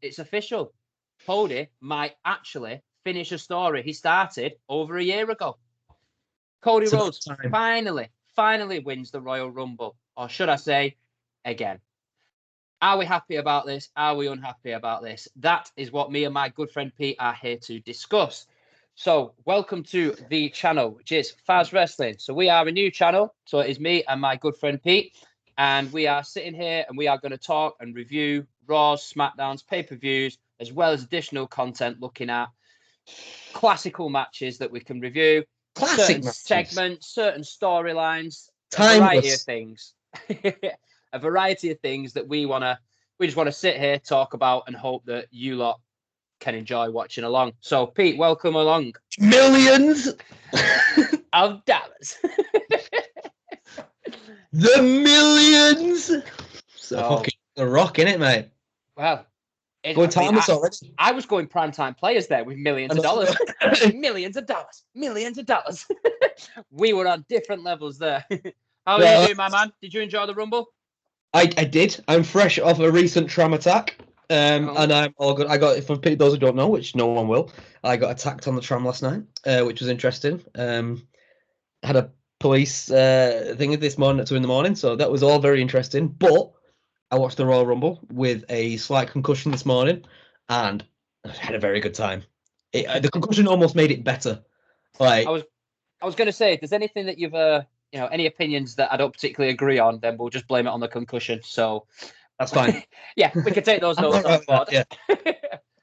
it's official. Cody might actually finish a story he started over a year ago. Cody Rhodes finally wins the Royal Rumble, or should I say, again. Are we happy about this? Are we unhappy about this? That is what me and my good friend Pete are here to discuss. So, welcome to the channel, which is Faz Wrestling. So, we are a new channel. So, it is me and my good friend Pete. And we are sitting here and we are going to talk and review Raws, SmackDowns, pay-per-views, as well as additional content looking at classical matches that we can review, certain segments, certain storylines, a variety of things. A variety of things that we just want to sit here, talk about, and hope that you lot can enjoy watching along. So, Pete, welcome along. Millions of dollars. The millions. So fucking The Rock, innit, mate? Well, I was going primetime players there with millions of dollars. Millions of dollars. Millions of dollars. We were on different levels there. How are you doing, my man? Did you enjoy the Rumble? I did. I'm fresh off a recent tram attack. And I'm all good. I got, for those who don't know, which no one will, I got attacked on the tram last night, which was interesting. Had a police thing this morning at 2 a.m, so that was all very interesting. But I watched the Royal Rumble with a slight concussion this morning, and I had a very good time. The concussion almost made it better. Like I was going to say, if there's anything that you've any opinions that I don't particularly agree on, then we'll just blame it on the concussion. So that's fine. Yeah, we can take those notes on board. Yeah.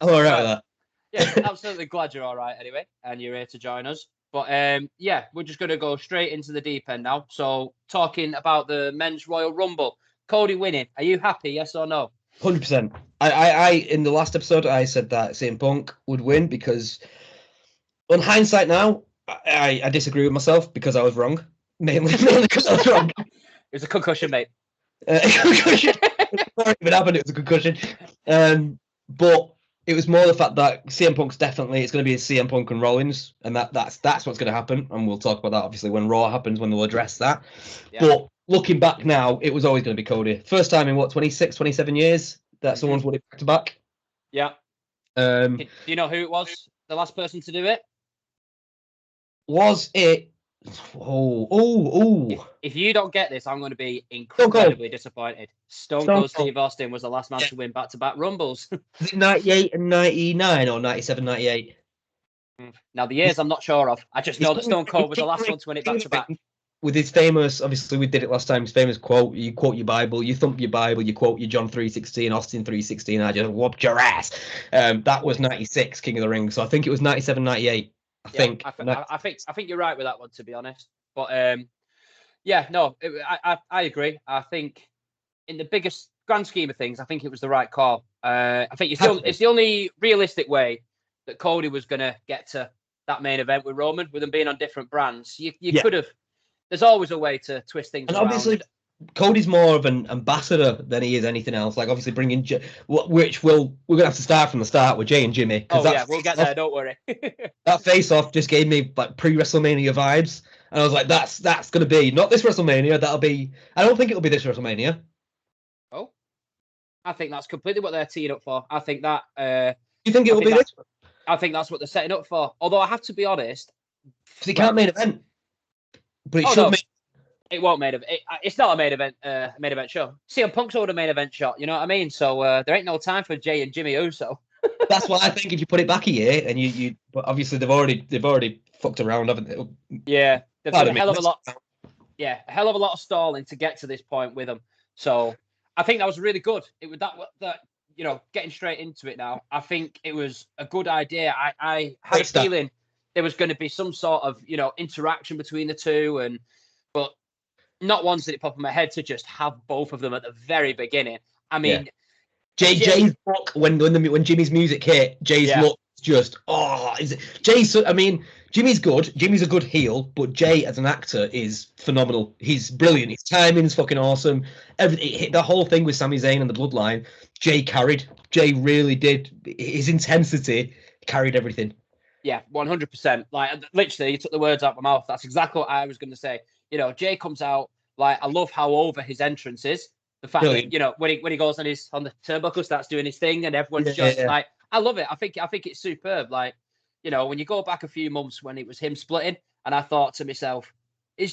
I'm all right with that. Yeah, absolutely glad you're all right anyway, and you're here to join us. But we're just going to go straight into the deep end now. So talking about the Men's Royal Rumble, Cody winning, are you happy, yes or no? 100%. I in the last episode, I said that CM Punk would win because on hindsight now, I disagree with myself because I was wrong. Mainly because I was wrong. It was a concussion, mate. Concussion. Before it even happened, it was a concussion. But it was more the fact that CM Punk's definitely, it's going to be a CM Punk and Rollins, and that's what's going to happen. And we'll talk about that obviously when Raw happens, when they'll address that. Yeah. But looking back now, it was always going to be Cody. First time in 26, 27 years that someone's won it back to back. Yeah. Do you know who it was? The last person to do it? Was it? If you don't get this, I'm going to be incredibly disappointed. Stone Cold Steve Austin was the last man to win back-to-back Rumbles. Is it 98 and 99 or 97, 98? Now, the years I'm not sure of. I just know that Stone Cold was the last one to win it back-to-back. With his famous, obviously we did it last time, his famous quote, you quote your Bible, you thump your Bible, you quote your John 3:16, Austin 3:16, I just whooped your ass. That was 96, King of the Ring. So I think it was 97, 98. I think you're right with that one, to be honest. But I agree. I think in the biggest grand scheme of things, I think it was the right call. I think it's the only realistic way that Cody was going to get to that main event with Roman, with them being on different brands. You could have. There's always a way to twist things around. Obviously, Cody's more of an ambassador than he is anything else. Like obviously bringing, we're gonna have to start from the start with Jay and Jimmy. We'll get there. Don't worry. That face-off just gave me like pre-WrestleMania vibes, and I was like, that's gonna be not this WrestleMania. That'll be. I don't think it'll be this WrestleMania. Oh, I think that's completely what they're teeing up for. I think that. You think it will be this? I think that's what they're setting up for. Although I have to be honest, because it can't main event, but it should. It won't main event. It's not a main event show. CM Punk's already a main event shot. You know what I mean? So there ain't no time for Jay and Jimmy Uso. That's why I think if you put it back a year and you but obviously they've already fucked around, haven't they? Yeah, they've done a hell of a lot. Yeah, a hell of a lot of stalling to get to this point with them. So I think that was really good. It was that getting straight into it now. I think it was a good idea. I had a feeling there was going to be some sort of interaction between the two, but not once did it pop in my head to just have both of them at the very beginning. I mean, Jay's look when Jimmy's music hit, Jay's look just Jimmy's good. Jimmy's a good heel, but Jay as an actor is phenomenal. He's brilliant. His timing's fucking awesome. Everything, the whole thing with Sami Zayn and the Bloodline, Jay carried. Jay really did. His intensity carried everything. Yeah, 100%. Like literally, you took the words out of my mouth. That's exactly what I was going to say. Jay comes out, like, I love how over his entrance is. The fact that, you know, when he goes on the turnbuckle, starts doing his thing, and everyone's like, I love it. I think it's superb. Like, you know, when you go back a few months when it was him splitting, and I thought to myself, he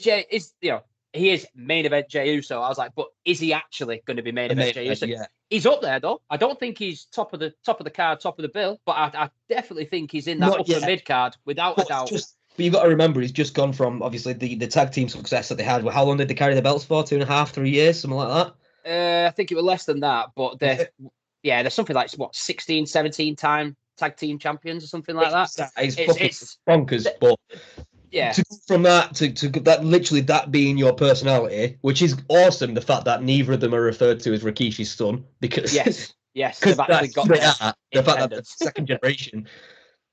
is main event Jey Uso. I was like, but is he actually going to be main event Jey Uso? Yeah. He's up there though. I don't think he's top of the card, top of the bill, but I definitely think he's in that upper mid card without a doubt. But you've got to remember, he's just gone from obviously the tag team success that they had. How long did they carry the belts for? 2.5, 3 years, something like that. I think it was less than that, but there's something like 16, 17 time tag team champions or something like that. It's bonkers, but to go from that to that, literally that being your personality, which is awesome. The fact that neither of them are referred to as Rikishi's son, because yes, they've actually got the fact that the second generation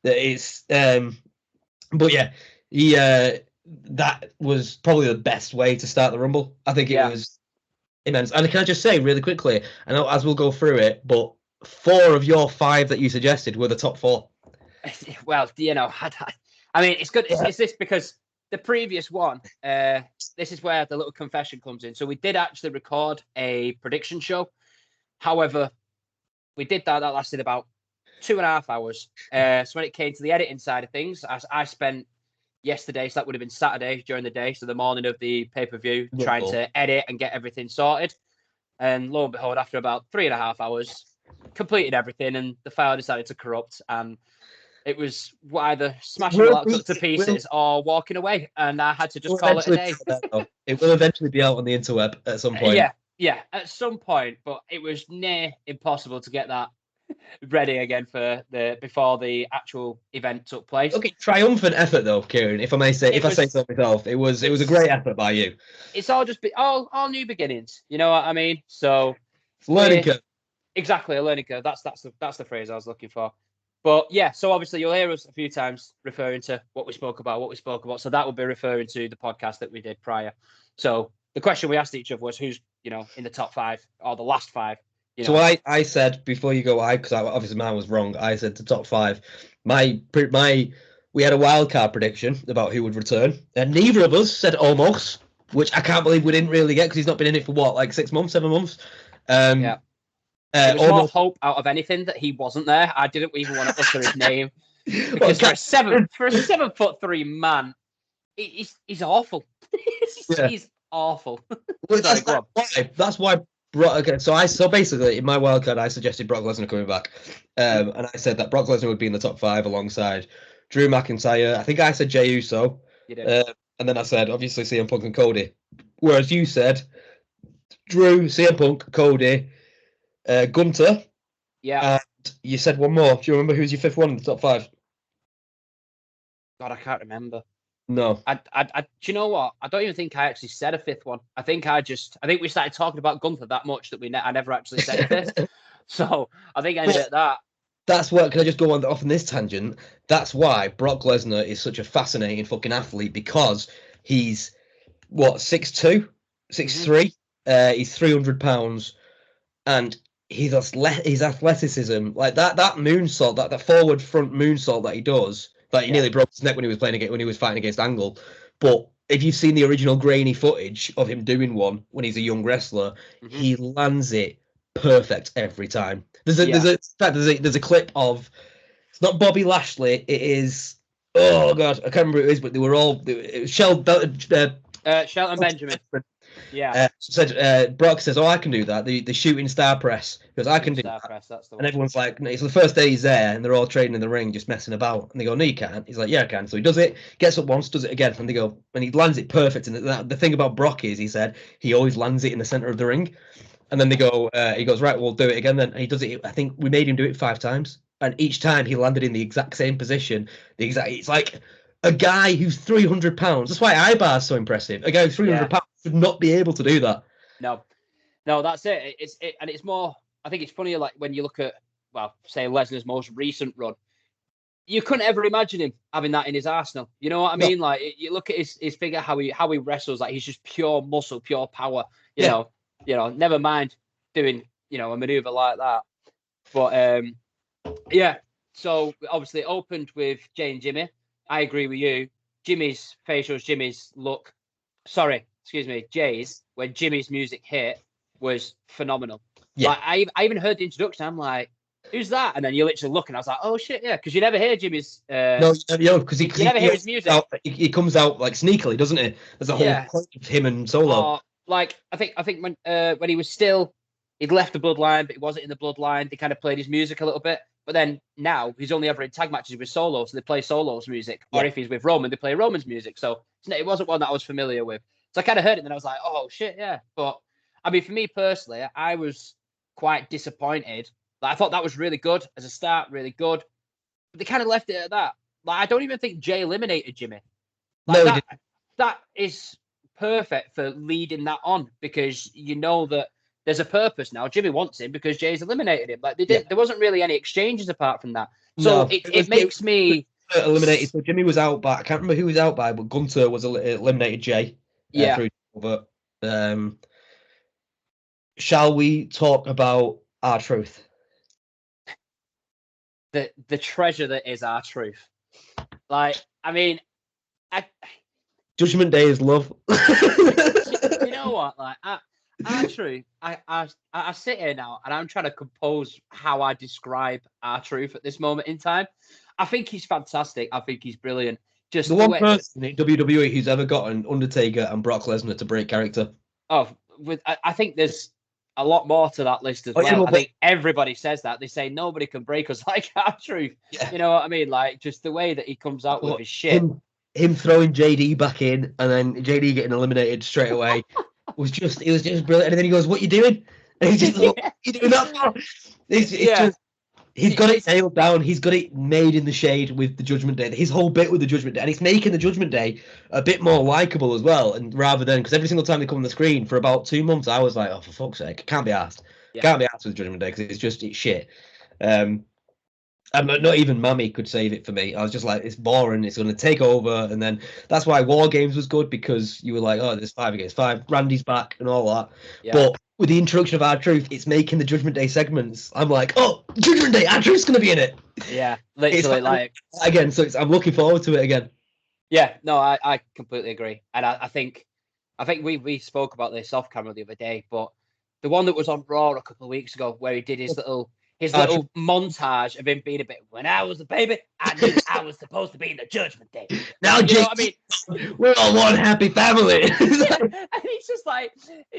that is. But yeah, that was probably the best way to start the Rumble. I think it was immense. And can I just say really quickly, I know as we'll go through it, but 4 of your 5 that you suggested were the top 4. Well, you know, I mean, it's good. It's this because the previous one, this is where the little confession comes in. So we did actually record a prediction show. However, we did that lasted about 2.5 hours. So when it came to the editing side of things, I spent yesterday, so that would have been Saturday during the day, so the morning of the pay-per-view, trying to edit and get everything sorted. And lo and behold, after about 3.5 hours, completed everything, and the file decided to corrupt, and it was either smashing the laptop to pieces or walking away, and I had to just call it a day. It will eventually be out on the interweb at some point. Yeah, at some point, but it was near impossible to get that ready again before the actual event took place. Okay, triumphant effort though, Kieran. If I say so myself, it was a great effort by you. It's all just all new beginnings. You know what I mean? So learning curve. Exactly, a learning curve. That's the phrase I was looking for. But yeah, so obviously you'll hear us a few times referring to what we spoke about. So that will be referring to the podcast that we did prior. So the question we asked each other was who's, you know, in the top 5 or the last 5. You know. So I said before you go, because obviously mine was wrong. I said the top 5. We had a wild card prediction about who would return, and neither of us said Omos, which I can't believe we didn't really get because he's not been in it for what, like 6 months, 7 month. There was more hope out of anything that he wasn't there. I didn't even want to utter his name because for a 7'3" man, he's awful. He's awful. Well, that's why. Okay, so basically in my wildcard I suggested Brock Lesnar coming back, and I said that Brock Lesnar would be in the top 5 alongside Drew McIntyre. I think I said Jey Uso, and then I said obviously CM Punk and Cody. Whereas you said Drew, CM Punk, Cody, Gunter. Yeah. And you said one more. Do you remember who's your 5th one in the top 5? God, I can't remember. No. Do you know what? I don't even think I actually said a 5th one. I think we started talking about Gunther that much that I never actually said a 5th. So I think I ended at that. That's what. Can I just go off on this tangent? That's why Brock Lesnar is such a fascinating fucking athlete, because he's 6'2", 6'3". He's 300 pounds, and his athleticism, like that moonsault, that forward front moonsault that he does. Like he nearly broke his neck when he was fighting against Angle. But if you've seen the original grainy footage of him doing one when he's a young wrestler, he lands it perfect every time. There's a clip of, it's not Bobby Lashley, it is, oh god, I can't remember who it is, but it was Shelton Benjamin. Yeah. Brock says, "Oh, I can do that. The shooting star press." Because I can do that. Press, that's the one. And everyone's like, "It's the first day he's there, and they're all trading in the ring, just messing about." And they go, "No, you can't." He's like, "Yeah, I can." So he does it, gets up once, does it again, and they go, and he lands it perfect. And the thing about Brock is, he said, he always lands it in the center of the ring. And then they go, he goes, "Right, we'll do it again." Then and he does it. I think we made him do it 5 times, and each time he landed in the exact same position. It's like a guy who's 300 pounds. That's why Ibar's so impressive. A guy who's 300 pounds should not be able to do that. No, that's it. It's more. I think it's funnier, like when you look at, well, say Lesnar's most recent run, you couldn't ever imagine him having that in his arsenal. You know what I mean? Like you look at his figure, how he wrestles, like he's just pure muscle, pure power. You know, never mind doing a maneuver like that. But so obviously it opened with Jey and Jimmy. I agree with you. Jimmy's facials, Jimmy's look. Sorry, excuse me, Jay's, when Jimmy's music hit, was phenomenal. Yeah. Like I even heard the introduction. I'm like, who's that? And then you literally look, and I was like, oh shit, yeah, because you never hear Jimmy's. No, because you never hear his music. He comes out like sneakily, doesn't he? There's a whole point of him and Solo. Like I think when he was still, he'd left the bloodline, but he wasn't in the bloodline. They kind of played his music a little bit. But then now he's only ever in tag matches with Solo, so they play Solo's music. Or if he's with Roman, they play Roman's music. So it wasn't one that I was familiar with. So I kind of heard it, and then I was like, oh shit, yeah. But I mean, for me personally, I was quite disappointed. Like, I thought that was really good as a start, really good. But they kind of left it at that. Like, I don't even think Jay eliminated Jimmy. Like, No, that is perfect for leading that on, because you know that there's a purpose now. Jimmy wants him because Jay's eliminated him. Like, there wasn't really any exchanges apart from that. So it makes me eliminated. So Jimmy was out by, I can't remember who was out by, but Gunter was eliminated Jay. Through, but shall we talk about R-Truth? The treasure that is R-Truth. Like, I mean, Judgment Day is love. You know what? Like, R-Truth, I sit here now and I'm trying to compose how I describe R-Truth at this moment in time. I think he's fantastic. I think he's brilliant. Just the one person in WWE who's ever gotten Undertaker and Brock Lesnar to break character. Oh, I think there's a lot more to that list as well. Yeah, I think everybody says that. They say nobody can break us like R-Truth. Yeah. You know what I mean? Like, just the way that he comes out with his shit. Him throwing JD back in and then JD getting eliminated straight away was just brilliant. And then he goes, "What you doing?" And he's just like, "What you doing that for?" He's got it nailed down. He's got it made in the shade with the Judgment Day. His whole bit with the Judgment Day, and he's making the Judgment Day a bit more likable as well. And rather than, because every single time they come on the screen for about 2 months, I was like, "Oh, for fuck's sake, can't be asked. Can't be asked with Judgment Day because it's shit." And not even Mammy could save it for me. I was just like, it's boring. It's going to take over, and then that's why War Games was good, because you were like, "Oh, there's 5 against 5. Randy's back and all that." Yeah. But with the introduction of R-Truth, it's making the Judgment Day segments. I'm like, "Oh, Judgment Day, R-Truth's going to be in it." Yeah, literally, like again. So I'm looking forward to it again. Yeah, no, I completely agree, and I think we spoke about this off camera the other day, but the one that was on Raw a couple of weeks ago, where he did his little montage of him being a bit, "When I was a baby, I knew I was supposed to be in the Judgment Day." Now, you know what I mean? We're all one happy family. Yeah. And he's just like,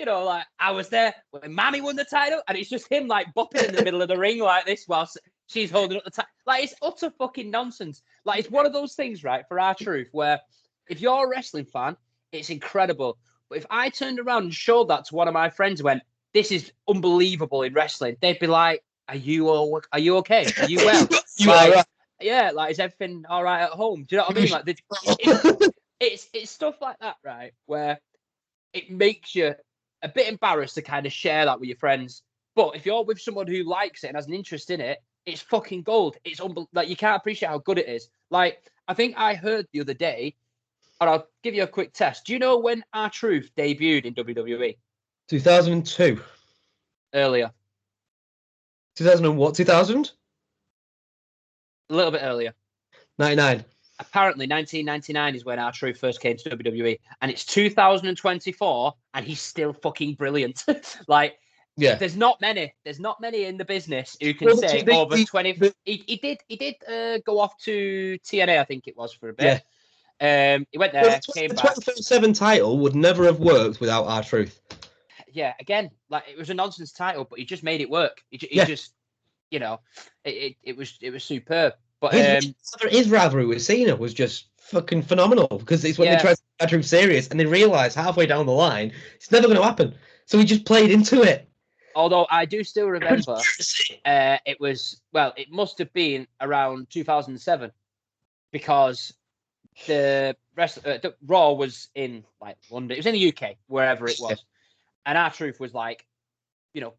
like, I was there when Mammy won the title, and it's just him like bopping in the middle of the ring like this whilst she's holding up the title. Like, it's utter fucking nonsense. Like, it's one of those things, right, for R-Truth, where if you're a wrestling fan, it's incredible. But if I turned around and showed that to one of my friends and went, "This is unbelievable in wrestling," they'd be like, Are you okay? Are you well? Right. Yeah, like, is everything all right at home? Do you know what I mean? Like, it's stuff like that, right? Where it makes you a bit embarrassed to kind of share that with your friends. But if you're with someone who likes it and has an interest in it, it's fucking gold. It's like, you can't appreciate how good it is. Like, I think I heard the other day, and I'll give you a quick test. Do you know when R-Truth debuted in WWE? 2002. Earlier. 2000 and what? 2000? A little bit earlier. 99. Apparently, 1999 is when R-Truth first came to WWE, and it's 2024, and he's still fucking brilliant. Like, yeah, there's not many in the business who can say over 20. He did go off to TNA, I think it was, for a bit. Yeah. He went there, came back. The 24/7 title would never have worked without R-Truth. Yeah, again, like, it was a nonsense title, but he just made it work. He just, it was superb. But his rivalry with Cena was just fucking phenomenal, because it's when they tried to make R-Truth serious, and they realized halfway down the line it's never going to happen. So he just played into it. Although I do still remember, it must have been around 2007, because the Raw was in, like, London. It was in the UK, wherever it was. And R-Truth was, like,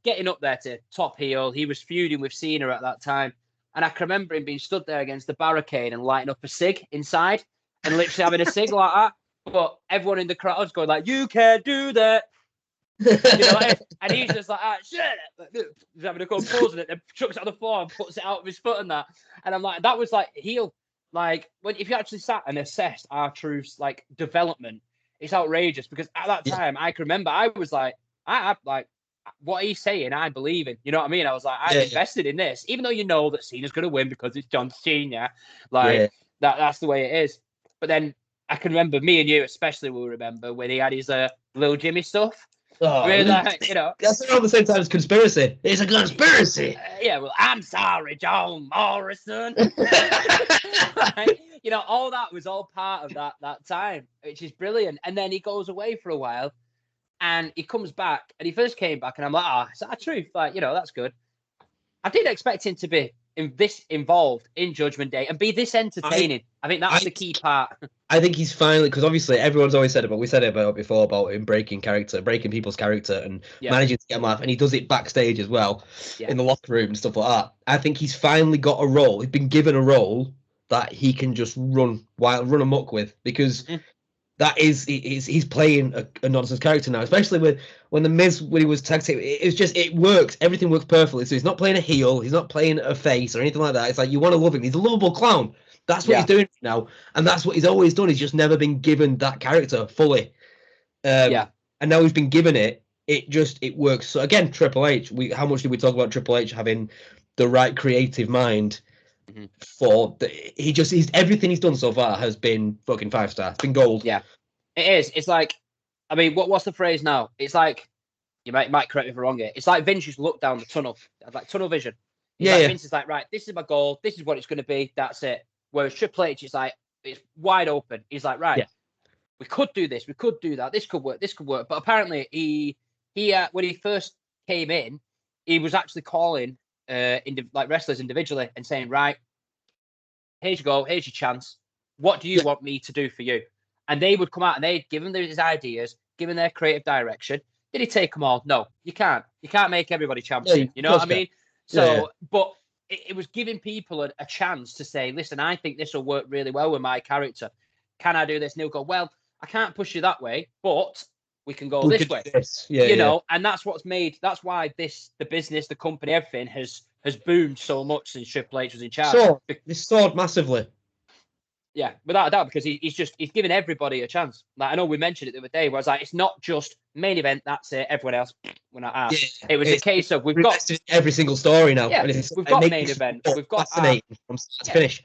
getting up there to top heel. He was feuding with Cena at that time. And I can remember him being stood there against the barricade and lighting up a cig inside and literally having a cig like that. But everyone in the crowd was going like, "You can't do that." And he's just like, "Shit." He's having a cool pause in it, then chucks it on the floor and puts it out of his foot and that. And I'm like, that was like heel. Like, if you actually sat and assessed R-Truth's, like, development, it's outrageous, because at that time I can remember I was like, what he's saying, I believe in. You know what I mean? I was like, I'm invested in this, even though you know that Cena's going to win because it's John Cena. Like that's the way it is. But then I can remember me and you, especially, will remember when he had his Little Jimmy stuff. Oh, Where, like, you know, that's around the same time as conspiracy. It's a conspiracy. Yeah, well, I'm sorry, John Morrison. Like, you know, all that was all part of that time, which is brilliant. And then he goes away for a while, and he comes back. And he first came back, and I'm like, is that truth? Like, you know, that's good. I didn't expect him to be involved in Judgment Day and be this entertaining. I think that's the key part. I think he's finally, because obviously everyone's always said we said it about before about him breaking people's character and managing to get them laugh, and he does it backstage as well, in the locker room and stuff like that. I think he's finally got a role. He's been given a role that he can just run amok with, because that is he's playing a nonsense character now, especially when the Miz, when he was tag team, it works. Everything works perfectly. So he's not playing a heel, he's not playing a face or anything like that. It's like, you want to love him. He's a lovable clown. That's what he's doing now, and that's what he's always done. He's just never been given that character fully. And now he's been given it. It works. So again, Triple H. How much did we talk about Triple H having the right creative mind? He's everything he's done so far has been fucking 5-star. It's been gold. Yeah, it is. It's like, I mean, what's the phrase now? It's like, you might correct me if I'm wrong here. It's like Vince just looked down the tunnel, like tunnel vision. Vince is like, right, this is my goal. This is what it's going to be. That's it. Whereas Triple H is like, it's wide open. He's like, right, we could do this, we could do that. This could work. This could work. But apparently, he when he first came in, he was actually calling like wrestlers individually and saying, right, here you go, here's your chance. What do you want me to do for you? And they would come out and they'd give him his ideas, give him their creative direction. Did he take them all? No, you can't. You can't make everybody champion. You know what I mean? So, but it was giving people a chance to say, listen, I think this will work really well with my character. Can I do this? And he'll go, well, I can't push you that way, but we can go this way. You know, and that's that's why the business, the company, everything has boomed so much since Triple H was in charge. It's soared massively. Yeah, without a doubt, because he's giving everybody a chance. Like, I know we mentioned it the other day, where it's like, it's not just main event, that's it, everyone else, we're not asked. It was a case of, we've got every single story now. Yeah, we've got main event, we've got from start to finish.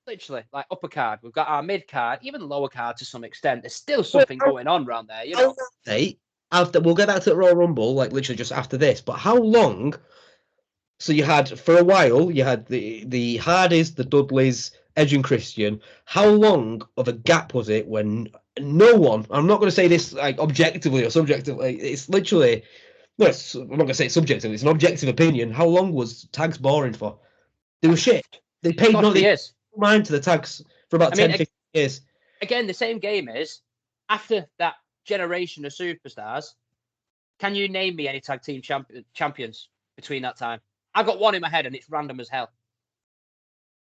Literally, like upper card, we've got our mid card, even lower card to some extent. There's still something going on around there, you know. We'll get back to the Royal Rumble, like literally just after this. But how long? So you had, for a while, you had the Hardys, the Dudleys, Edge and Christian. How long of a gap was it when no one, I'm not going to say this like objectively or subjectively, it's literally, I'm not going to say it's subjective, it's an objective opinion. How long was tags boring for? They were shit. They paid no mind to the tags for about 10-15 years. Again, the same game is, after that generation of superstars, can you name me any tag team champions between that time? I've got one in my head and it's random as hell.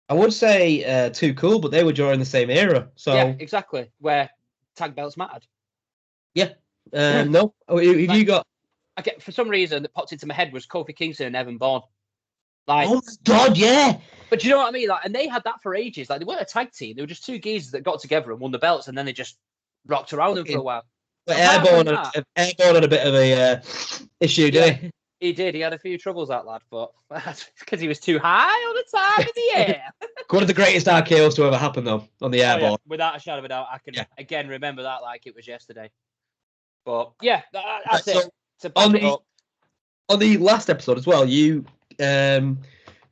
I would say Too Cool, but they were during the same era. So yeah, exactly, where tag belts mattered. Yeah. No. Have you got? Okay, for some reason that popped into my head was Kofi Kingston and Evan Bourne. Like, oh my God, yeah. But do you know what I mean? Like, and they had that for ages. Like, they weren't a tag team; they were just two geezers that got together and won the belts, and then they just rocked around them for a while. But Airborne had a bit of a issue, didn't he? He did. He had a few troubles, that lad, but that's because he was too high all the time in the air. One of the greatest RKOs to ever happen, though, on the Airborne. Yeah, without a shadow of a doubt. I can, again, remember that like it was yesterday. But, yeah, that's it. To back it up. On the last episode as well, you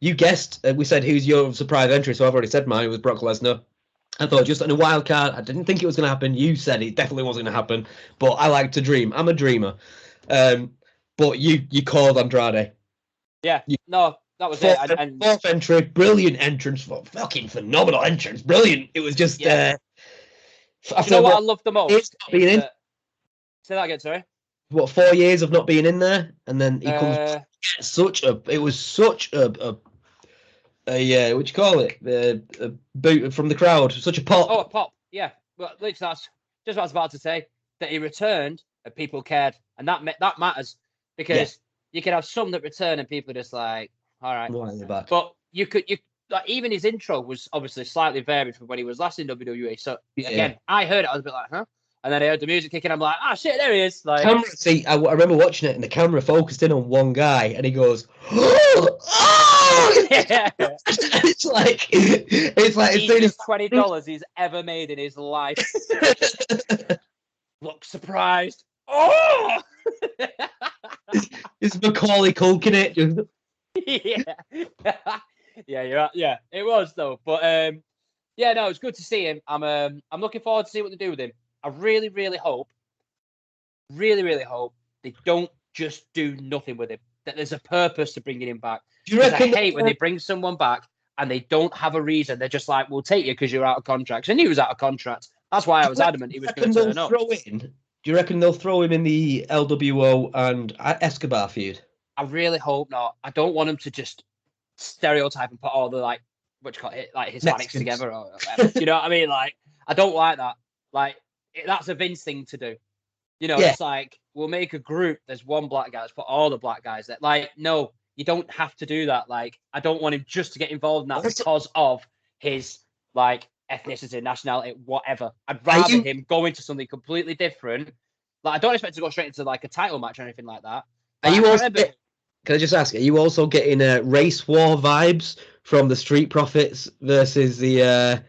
guessed, we said who's your surprise entry, so I've already said mine, it was Brock Lesnar. I thought just on a wild card, I didn't think it was going to happen. You said it definitely wasn't going to happen, but I like to dream. I'm a dreamer. But you called Andrade. Yeah, no, that was it. And fourth entry, brilliant entrance, fucking phenomenal entrance, brilliant. It was just. You know what I love the most? Being in. Say that again, sorry. What, 4 years of not being in there, and then he comes. It was such a what do you call it? A boot from the crowd, such a pop. Oh, a pop, yeah. Well, literally, that's just what I was about to say. That he returned and people cared, and that matters. Because you could have some that return and people are just like, all right. But you like, even his intro was obviously slightly varied from when he was last in WWE. So again, I heard it, I was a bit like, huh? And then I heard the music kicking. I'm like, oh shit, there he is. Like, Camera, see, I remember watching it, and the camera focused in on one guy, and he goes, "Oh!" yeah. It's like as soon as $20 he's ever made in his life. Look surprised. Oh, it's Macaulay Culkin it. yeah, yeah, you're right. Yeah, it was though. But yeah, no, it's good to see him. I'm looking forward to see what they do with him. I really, really hope they don't just do nothing with him. That there's a purpose to bringing him back. Do you reckon? I hate when they bring someone back and they don't have a reason. They're just like, "We'll take you because you're out of contract." And he was out of contract. That's why I was adamant he was going to turn up. Do you reckon they'll throw him in the LWO and Escobar feud? I really hope not. I don't want him to just stereotype and put all the like Hispanics together or whatever. You know what I mean? Like, I don't like that. Like, that's a Vince thing to do. You know, It's like, we'll make a group. There's one black guy. Let's put all the black guys there. Like, no, you don't have to do that. Like, I don't want him just to get involved in that because of his like ethnicity, nationality, whatever. I'd rather him go into something completely different. Like, I don't expect to go straight into like a title match or anything like that. Are you also? Can I just ask? Are you also getting race war vibes from the Street Profits versus the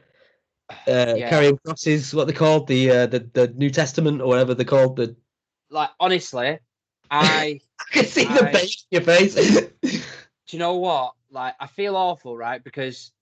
Karrion Krosses? What they called the New Testament or whatever they called the. Like, honestly, I can see the pain in your face. Do you know what? Like, I feel awful, right? Because,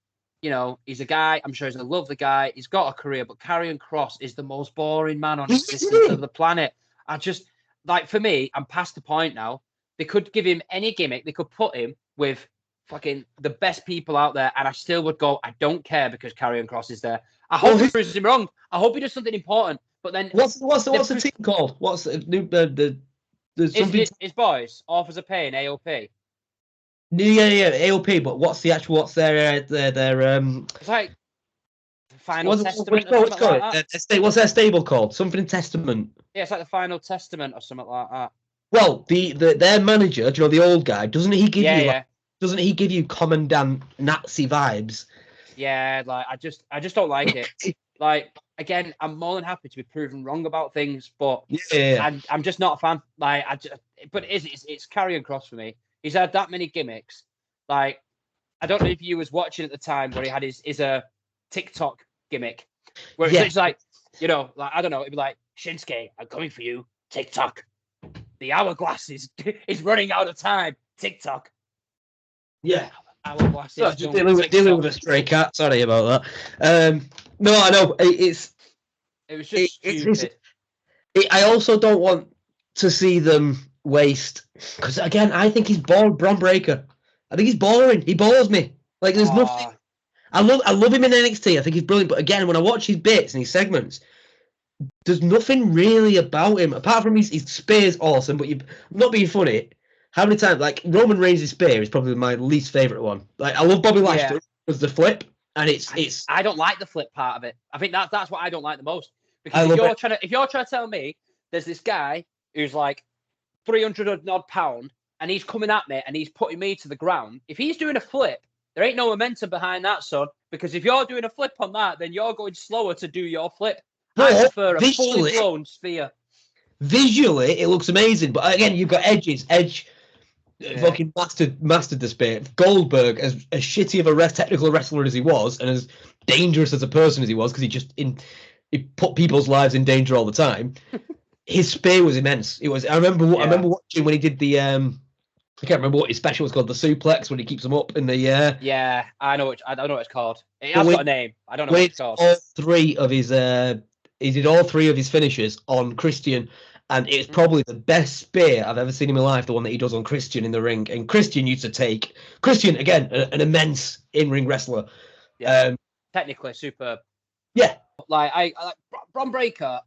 you know, he's a guy. I'm sure he's a lovely guy. He's got a career, but Karrion Kross is the most boring man on existence of the planet. I just, like, for me, I'm past the point now. They could give him any gimmick. They could put him with fucking the best people out there, and I still would go, I don't care because Karrion Kross is there. I hope he proves him wrong. I hope he does something important. But then, what's the team called? What's the new his boys? Authors of Pain, AOP. Yeah, AOP. But what's their It's like Final Testament. What's their stable called? Something Testament. Yeah, it's like the Final Testament or something like that. Well, their manager, do you know the old guy? Doesn't he give you Commandant Nazi vibes? Yeah, like I just don't like it. Like, again, I'm more than happy to be proven wrong about things, but I'm just not a fan. Like, but it's Karrion Kross for me. He's had that many gimmicks. Like, I don't know if you was watching at the time where he had his TikTok gimmick, where it's like, you know, like, I don't know, it'd be like, Shinsuke, I'm coming for you, TikTok. The hourglass is running out of time, TikTok. Yeah. Hourglass. Just dealing with a stray cat. Sorry about that. No, I know it was just stupid. I also don't want to see them waste, because again, I think he's boring. Bron Breakker. I think he's boring. He bores me. Like, there's nothing. I love him in NXT. I think he's brilliant. But again, when I watch his bits and his segments, there's nothing really about him apart from his spear's awesome. But I'm not being funny. How many times, like, Roman Reigns' spear is probably my least favorite one. Like, I love Bobby Lashley because the flip, and it's. I don't like the flip part of it. I think that's what I don't like the most. Because if you're trying to tell me there's this guy who's like 300 odd pound and he's coming at me and he's putting me to the ground, if he's doing a flip, there ain't no momentum behind that, son. Because if you're doing a flip on that, then you're going slower to do your flip. I prefer a fully blown spear. Visually, it looks amazing, but again, you've got Edge fucking mastered the spear. Goldberg, as shitty of a technical wrestler as he was, and as dangerous as a person as he was, because he put people's lives in danger all the time. His spear was immense. It was. I remember watching when he did the. I can't remember what his special was called. The suplex, when he keeps them up in the. Yeah, I know what it's called. It has got a name. I don't know what it's called. He did all three of his finishes on Christian. And it's probably the best spear I've ever seen in my life, the one that he does on Christian in the ring. And Christian used to take... Christian, again, an immense in-ring wrestler. Yeah, technically superb. Yeah. Like, I like Bron Breakker,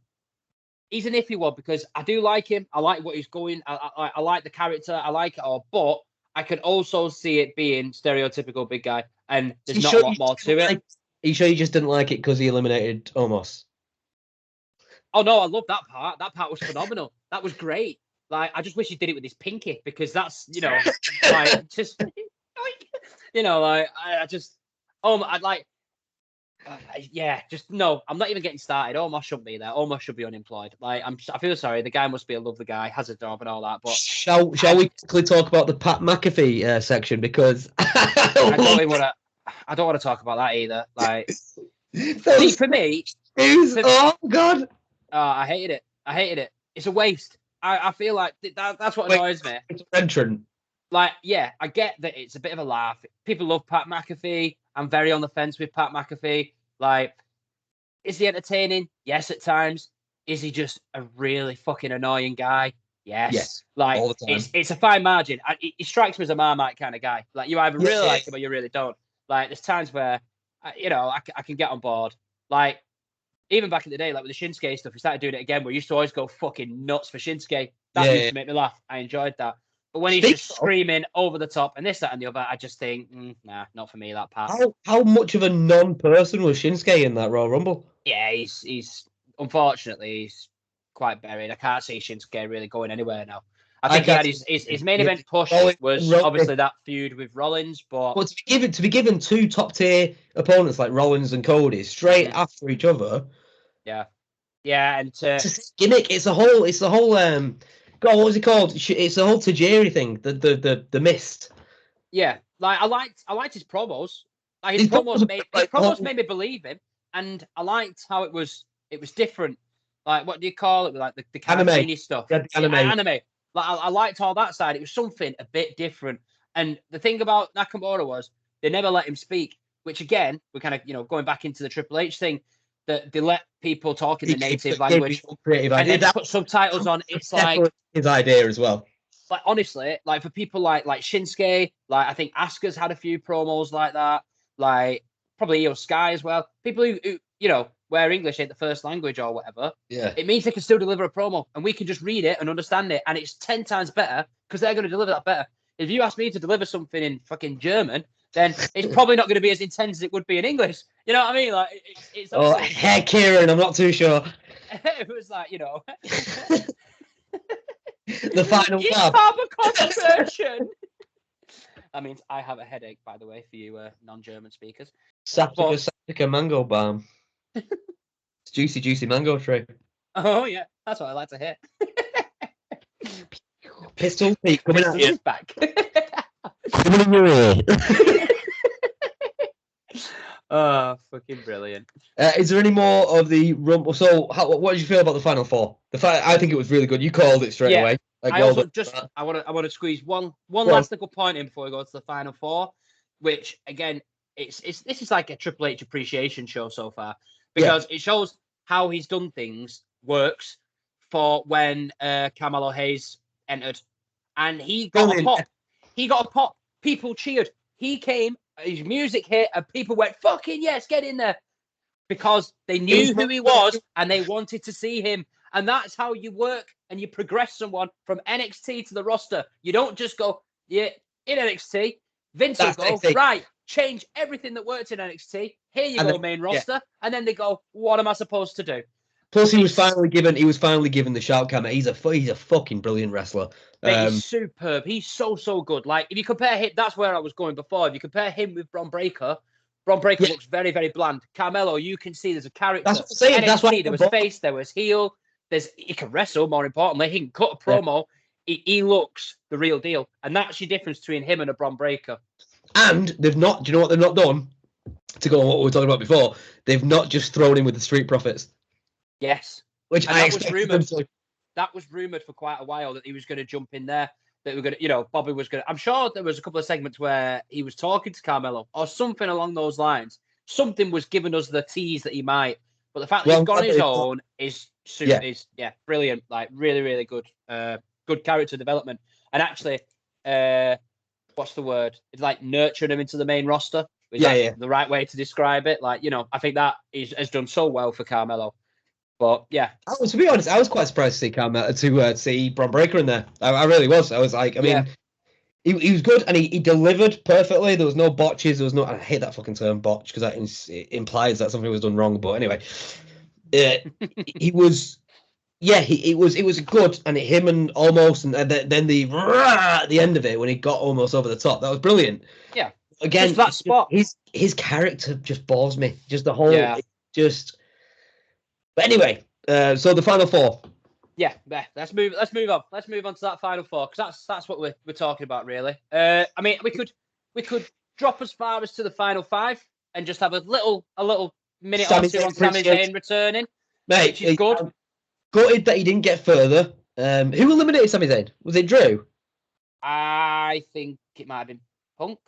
he's an iffy one because I do like him. I like what he's going. I like the character. I like it all. But I can also see it being stereotypical big guy. And there's not a lot more to it. Are you sure you just didn't like it because he eliminated Omos? Oh, no, I love that part. That part was phenomenal. That was great. Like, I just wish he did it with his pinky because that's, you know, like, just, you know, like, I just, I'd like, Yeah, just no. I'm not even getting started. Omos shouldn't be there. Omos should be unemployed. Like I feel sorry. The guy must be a lovely guy, has a job and all that. But shall we quickly talk about the Pat McAfee section because I don't want to talk about that either. Like, see, for me, oh god, I hated it. It's a waste. I feel like that's what annoys me. It's entrant. Like, yeah, I get that it's a bit of a laugh. People love Pat McAfee. I'm very on the fence with Pat McAfee. Like, is he entertaining? Yes, at times. Is he just a really fucking annoying guy? Yes. Like, all the time. It's a fine margin. He strikes me as a Marmite kind of guy. Like, you either really like him or you really don't. Like, there's times where, I can get on board. Like, even back in the day, like with the Shinsuke stuff, we started doing it again. We used to always go fucking nuts for Shinsuke. That used to make me laugh. I enjoyed that. But when he's just screaming over the top and this, that, and the other, I just think, nah, not for me, that part. How much of a non-person was Shinsuke in that Royal Rumble? Yeah, he's unfortunately, he's quite buried. I can't see Shinsuke really going anywhere now. I think he had his main event push was obviously that feud with Rollins, but to be given two top-tier opponents like Rollins and Cody straight after each other. Yeah, and it's a gimmick. It's the whole God, what was it called? It's the whole Tajiri thing. The mist. Yeah, like I liked his promos. Like his promos made me believe him, and I liked how it was different. Like, what do you call it? Like the anime stuff. Yeah, anime. Like I liked all that side. It was something a bit different. And the thing about Nakamura was they never let him speak, which again, we're kind of going back into the Triple H thing. That they let people talk in the native language and then put subtitles on. It's like his idea as well. Like, honestly, like for people like Shinsuke, like I think Asuka's had a few promos like that. Like probably Io Sky as well. People who where English ain't the first language or whatever. Yeah, it means they can still deliver a promo, and we can just read it and understand it, and it's 10 times better because they're going to deliver that better. If you ask me to deliver something in fucking German, then it's probably not going to be as intense as it would be in English. You know what I mean? Like, it's heck, Kieran, I'm not too sure. It was like, the final have a conversation. That means I have a headache, by the way, for you non-German speakers. Saptica mango balm. It's juicy mango tree. Oh yeah, that's what I like to hear. Pistol Pete coming out you. Back. Coming in your ear. Oh, fucking brilliant. Is there any more of the Rumble? So, what did you feel about the Final Four? I think it was really good. You called it straight away. I want to squeeze one last little point in before we go to the Final Four, which again, this is like a Triple H appreciation show so far because it shows how he's done things works for when Carmelo Hayes entered, and he got a pop. He got a pop. People cheered. He came. His music hit, and people went, "Fucking yes, get in there," because they knew who he was and they wanted to see him. And that's how you work and you progress someone from NXT to the roster. You don't just go, in NXT. Vince will go, right, change everything that worked in NXT. Here you go, main roster. And then they go, what am I supposed to do? Plus, he was finally given the shout camera. He's a fucking brilliant wrestler. He's superb. He's so good. Like, if you compare him, that's where I was going before. If you compare him with Bron Breakker looks very, very bland. Carmelo, you can see there's a character. That's what I'm saying. NXT, that's why there was face, there was heel. He can wrestle, more importantly. He can cut a promo. Yeah. He looks the real deal. And that's your difference between him and a Bron Breakker. And they've not, do you know what they've not done? To go on what we were talking about before, they've not just thrown him with the Street Profits. Yes. Which I expected them to. That was rumoured for quite a while that he was going to jump in there. That we're going to, Bobby was going to. I'm sure there was a couple of segments where he was talking to Carmelo or something along those lines. Something was giving us the tease that he might. But the fact that he's gone his own is brilliant. Like, really, really good. Good character development. And actually, what's the word? It's like nurturing him into the main roster. Is the right way to describe it? Like, I think that has done so well for Carmelo. But yeah, to be honest, I was quite surprised to see Carmelo to see Bron Breakker in there. I really was. I was like, he was good and he delivered perfectly. There was no botches. There was no. I hate that fucking term botch because that implies that something was done wrong. But anyway, he was. Yeah, it was good, and him and almost, and then the at the end of it when he got almost over the top, that was brilliant. Yeah, again, just that spot. His character just bores me. Just the whole, Yeah. But anyway, so the final four. Yeah, let's move on. Let's move on to that final four, because that's what we're talking about, really. I mean, we could drop as far as to the final five and just have a little minute or two on Sami Zayn returning, mate, which is good. Gutted that he didn't get further. Who eliminated Sami Zayn? Was it Drew? I think it might have been Punk.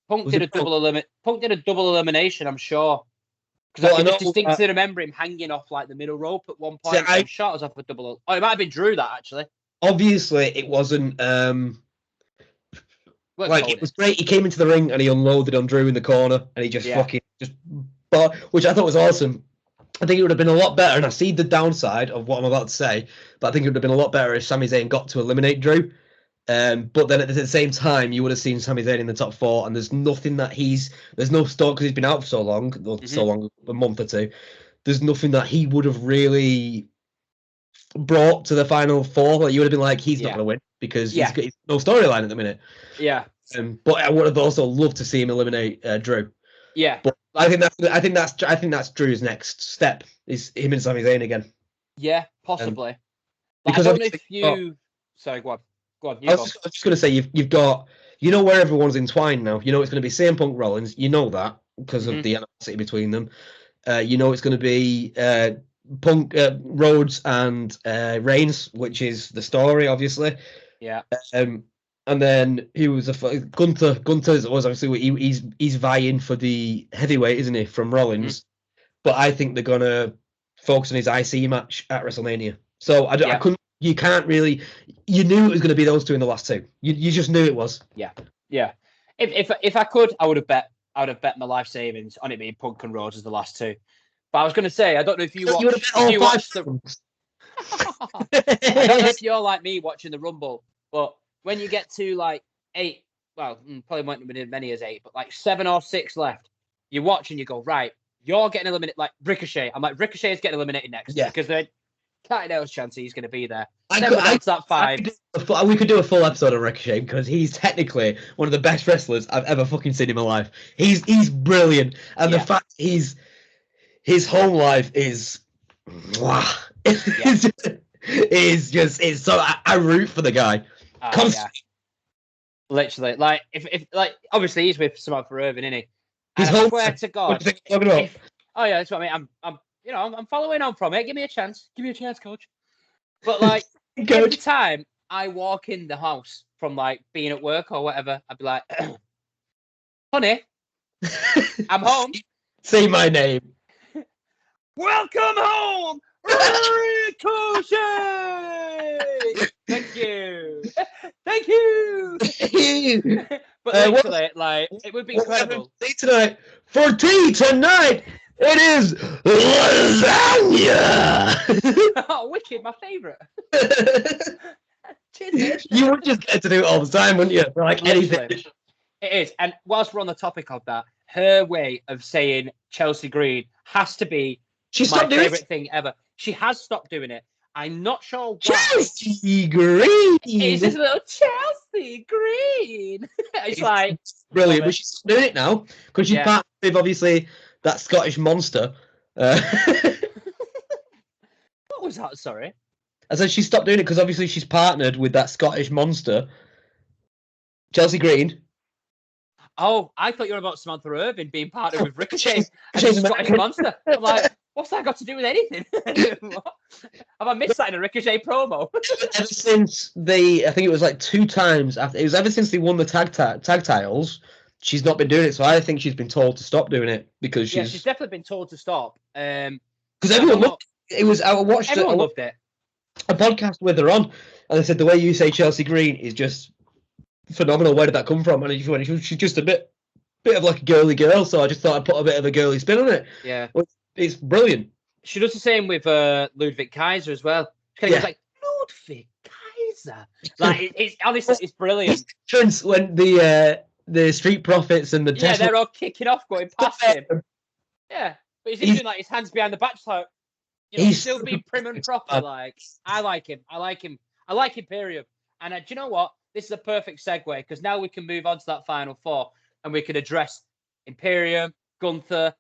Punk did a double elimination, I'm sure. Because I can just distinctly remember him hanging off like the middle rope at one point. And shot us off a double. Oh, it might have been Drew that actually. Obviously, it wasn't. It was great. He came into the ring and he unloaded on Drew in the corner, and he just which I thought was awesome. I think it would have been a lot better, and I see the downside of what I'm about to say, but I think it would have been a lot better if Sami Zayn got to eliminate Drew. But then at the same time, you would have seen Sami Zayn in the top four, and there's nothing that there's no story because he's been out for so long, a month or two. There's nothing that he would have really brought to the final four. Like, you would have been like, he's not going to win because he's got no storyline at the minute. Yeah. But I would have also loved to see him eliminate Drew. Yeah. But I think that's Drew's next step is him and Sami Zayn again. Yeah, possibly. Because I don't know if you. Sorry, go on. I was just going to say you've got where everyone's entwined now. You know it's going to be CM Punk Rollins. You know that because of the animosity between them. You know it's going to be Punk Rhodes and Reigns, which is the story, obviously. Yeah. And then he was Gunther. Gunther was obviously he's vying for the heavyweight, isn't he, from Rollins? Mm-hmm. But I think they're gonna focus on his IC match at WrestleMania. So I couldn't. You can't really. You knew it was going to be those two in the last two. You just knew it was. Yeah. If I could, I would have bet my life savings on it being Punk and Rhodes as the last two. But I was going to say, I don't know if you watched. I don't know if you're like me watching the Rumble, but when you get to like 8, well, probably won't have been as many as 8, but like 7 or 6 left, you watch and you go, right, you're getting eliminated. Like Ricochet, I'm like, Ricochet is getting eliminated next because they're can't know chance he's going to be there. That 5. We could do a full episode of Ricochet because he's technically one of the best wrestlers I've ever fucking seen in my life. He's brilliant, and the fact his home life is is so I root for the guy. Literally, like if like obviously he's with Samantha Irvin, isn't he? His whole swear to God. What do you think you're talking about? That's what I mean. I'm following on from it. Give me a chance. Give me a chance, coach. But like every time I walk in the house from like being at work or whatever, I'd be like, honey, I'm home. Say my name. Welcome home, Ricochet. Thank you. Thank you. But literally, like, it would be incredible. Tonight for tea tonight. It is lasagna. Oh, wicked! My favourite. You would just get to do it all the time, wouldn't you? Like anything. It is. And whilst we're on the topic of that, her way of saying Chelsea Green has to be my favourite thing ever. She has stopped doing it. I'm not sure why. Chelsea Green. It's just a little Chelsea Green. It's like brilliant. But she's doing it now because she's part of obviously that Scottish monster. What was that? Sorry. I said she stopped doing it because obviously she's partnered with that Scottish monster, Chelsea Green. Oh, I thought you were about Samantha Irvin being partnered with Ricochet and the Scottish monster. I'm like, what's that got to do with anything? Have I missed that in a Ricochet promo? Ever since I think it was like 2 times after. It was ever since they won the tag titles. She's not been doing it, so I think she's been told to stop doing it because she's definitely been told to stop. Because everyone loved it. Everyone loved it. A podcast with her on, and they said the way you say Chelsea Green is just phenomenal. Where did that come from? And she's just a bit of like a girly girl, so I just thought I'd put a bit of a girly spin on it. Yeah, it's brilliant. She does the same with Ludwig Kaiser as well. She kind of goes like Ludwig Kaiser. Like it's honestly, it's brilliant. When the Street Profits and the Tesla, they're all kicking off, going past him. Yeah, but he's doing like his hands behind the back, like he's still being prim and proper. Like I like him. I like Imperium. And do you know what? This is a perfect segue because now we can move on to that final 4. and we can address Imperium, Gunther,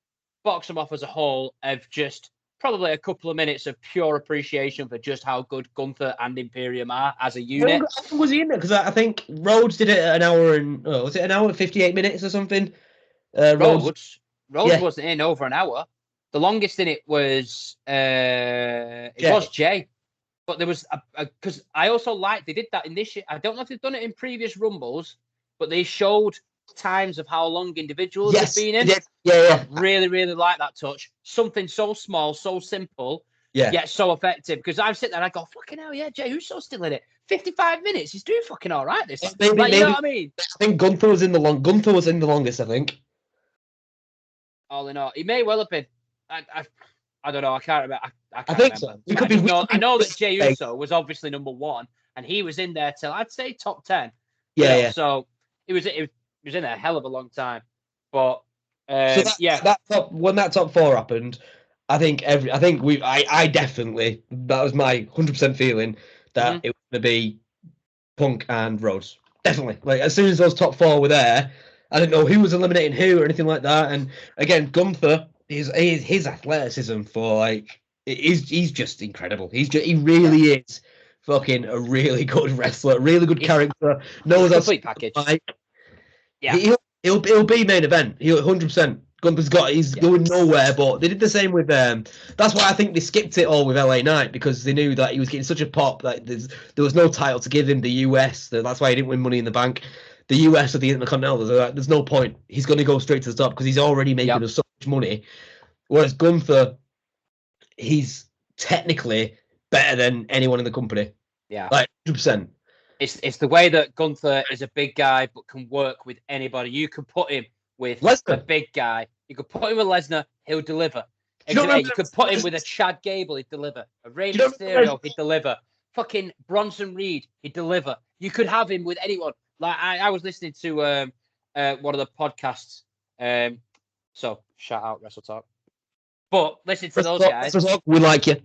box them off as a whole of just probably a couple of minutes of pure appreciation for just how good Gunther and Imperium are as a unit. How long was he in there? Because I think Rhodes did it at an hour and was it an hour and 58 minutes or something? Rhodes wasn't in over an hour. The longest in it was was Jay. But there was because I also liked they did that in this year. I don't know if they've done it in previous Rumbles, but they showed times of how long individuals have been in. Yeah. I really, really like that touch. Something so small, so simple, yet so effective. Because I sit there and I go, fucking hell, yeah, Jey Uso's still in it. 55 minutes, he's doing fucking all right. This, maybe, you know what I mean? I think Gunther was in the longest. I think. All in all, he may well have been. I don't know. I can't remember. I can't think remember. so. It could be. I know that Jey Uso was obviously number 1, and he was in there till I'd say top 10. Yeah. So it was in there a hell of a long time. But when that top 4 happened, I definitely, that was my 100% feeling that it was going to be Punk and Rhodes. Definitely. Like as soon as those top 4 were there, I didn't know who was eliminating who or anything like that. And again, Gunther. His athleticism for like he's just incredible. He really is fucking a really good wrestler, really good character. Knows how complete package. Yeah, he'll be main event. He'll 100%. He's going nowhere. But they did the same with that's why I think they skipped it all with LA Knight because they knew that he was getting such a pop that there was no title to give him. The US, that's why he didn't win Money in the Bank. The US or the Intercontinental, there's no point. He's going to go straight to the top because he's already making us so much money. Whereas Gunther, he's technically better than anyone in the company. Yeah, like 100%. It's the way that Gunther is a big guy but can work with anybody. You can put him with a big guy. You could put him with Lesnar, he'll deliver. You could put him with a Chad Gable, he'd deliver. A Rey Mysterio, he'd deliver. Fucking Bronson Reed, he'd deliver. You could have him with anyone. Like I was listening to one of the podcasts. So shout out Wrestle Talk. But listen to those guys. We like you.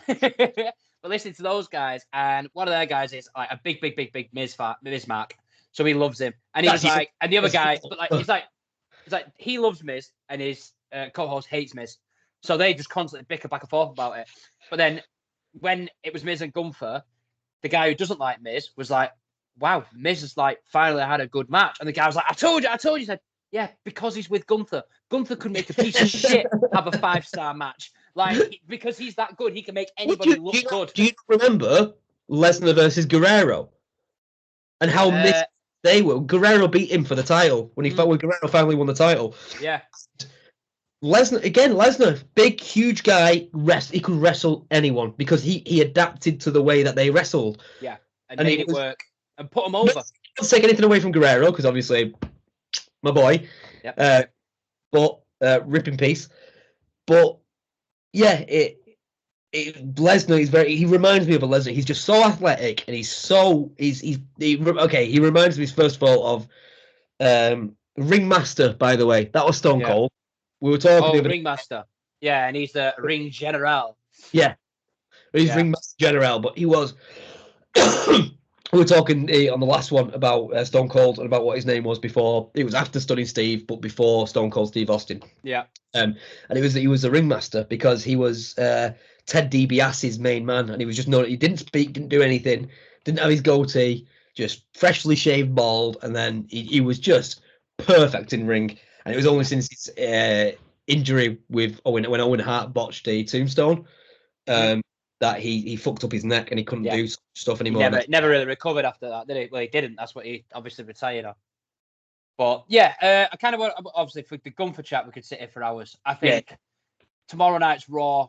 But listen to those guys, and one of their guys is like a big Miz Mark. So he loves him, and he's like, and the other guy, but like he's like he loves Miz, and his co-host hates Miz. So they just constantly bicker back and forth about it. But then when it was Miz and Gunther, the guy who doesn't like Miz was like, wow, Miz has like finally had a good match. And the guy was like, I told you. He said, yeah, because he's with Gunther. Gunther could make a piece of shit have a 5-star match. Like, because he's that good, he can make anybody look good. Do you remember Lesnar versus Guerrero? And how missed they were? Guerrero beat him for the title when Guerrero finally won the title. Yeah. Lesnar, big, huge guy, he could wrestle anyone because he adapted to the way that they wrestled. Yeah, and made it work. And put him over. Not take anything away from Guerrero because obviously my boy. Yep. But rip in peace. But yeah, Lesnar is he reminds me of a Lesnar. He's just so athletic and he reminds me first of all of Ringmaster, by the way. That was Stone Cold. We were talking Ringmaster. Yeah, and he's the Ring General. Yeah. He's Ringmaster General, but he was we were talking on the last one about Stone Cold and about what his name was before. It was after Stunning Steve, but before Stone Cold Steve Austin. Yeah. And he was a ringmaster because he was Ted DiBiase's main man, and he was just he didn't speak, didn't do anything, didn't have his goatee, just freshly shaved bald, and then he was just perfect in ring. And it was only since his injury with when Owen Hart botched the Tombstone. That he fucked up his neck and he couldn't do stuff anymore. He never really recovered after that, did he? Well, he didn't. That's what he obviously retired on. But yeah, I kind of want, obviously, for the Gunther chat, we could sit here for hours. I think tomorrow night's Raw,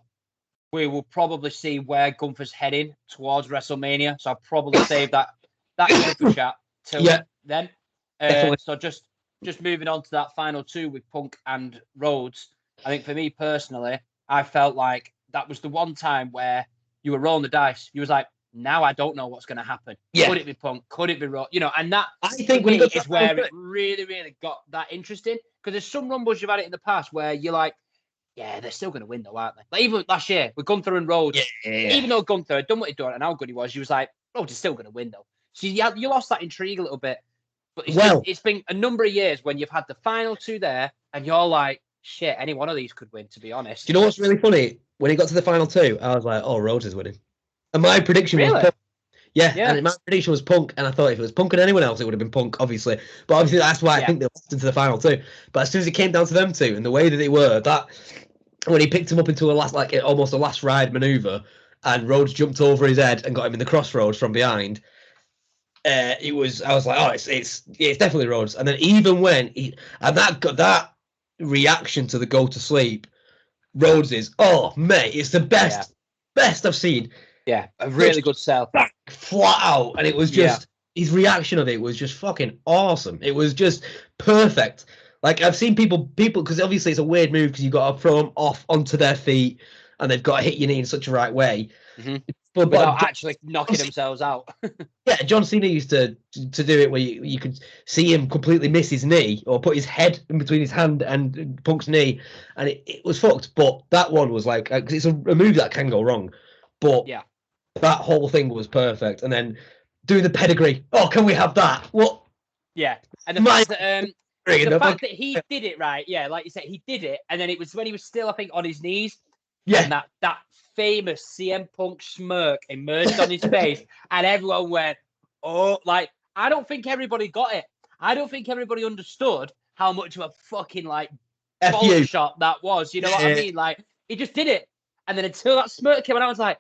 we will probably see where Gunther's heading towards WrestleMania. So I'll probably save that Gunther chat till then. So just moving on to that final 2 with Punk and Rhodes. I think for me personally, I felt like that was the one time where you were rolling the dice. You was like, now I don't know what's going to happen. Yeah. Could it be Punk? Could it be Rhodes? You know, and that I think is where it really, really got that interesting. Because there's some Rumbles you've had it in the past where you're like, yeah, they're still going to win though, aren't they? Like even last year with Gunther and Rhodes, even though Gunther had done what he'd done and how good he was, you was like, Rhodes is still going to win though. So you lost that intrigue a little bit. But it's been a number of years when you've had the final two there, and you're like, shit, any one of these could win, to be honest. Do you know what's really funny? When he got to the final two, I was like, oh, Rhodes is winning. And my prediction was Punk. Yeah, and my prediction was Punk, and I thought if it was Punk and anyone else, it would have been Punk, obviously. But obviously, that's why I think they lost into the final two. But as soon as it came down to them two, and the way that they were, that when he picked him up into almost a last ride maneuver, and Rhodes jumped over his head and got him in the crossroads from behind, I was like, oh, it's definitely Rhodes. And then even when that reaction to the go to sleep, Rhodes is, oh mate, it's the best I've seen. Yeah, a really good sell. Flat out. And it was just, his reaction of it was just fucking awesome. It was just perfect. Like, I've seen people, because obviously it's a weird move because you've got to throw them off onto their feet and they've got to hit your knee in such a right way. Mm-hmm. Without actually knocking themselves out. Yeah, John Cena used to do it where you could see him completely miss his knee or put his head in between his hand and Punk's knee, and it was fucked. But that one was like, because it's a move that can go wrong. But that whole thing was perfect. And then doing the pedigree. Oh, can we have that? What? Yeah, and the fact that he did it right. Yeah, like you said, he did it, and then it was when he was still, I think, on his knees. Yeah, and that famous CM Punk smirk emerged on his face, and everyone went, "Oh!" Like, I don't think everybody got it. I don't think everybody understood how much of a fucking ball shot that was. You know what I mean? Like, he just did it, and then until that smirk came, and I was like,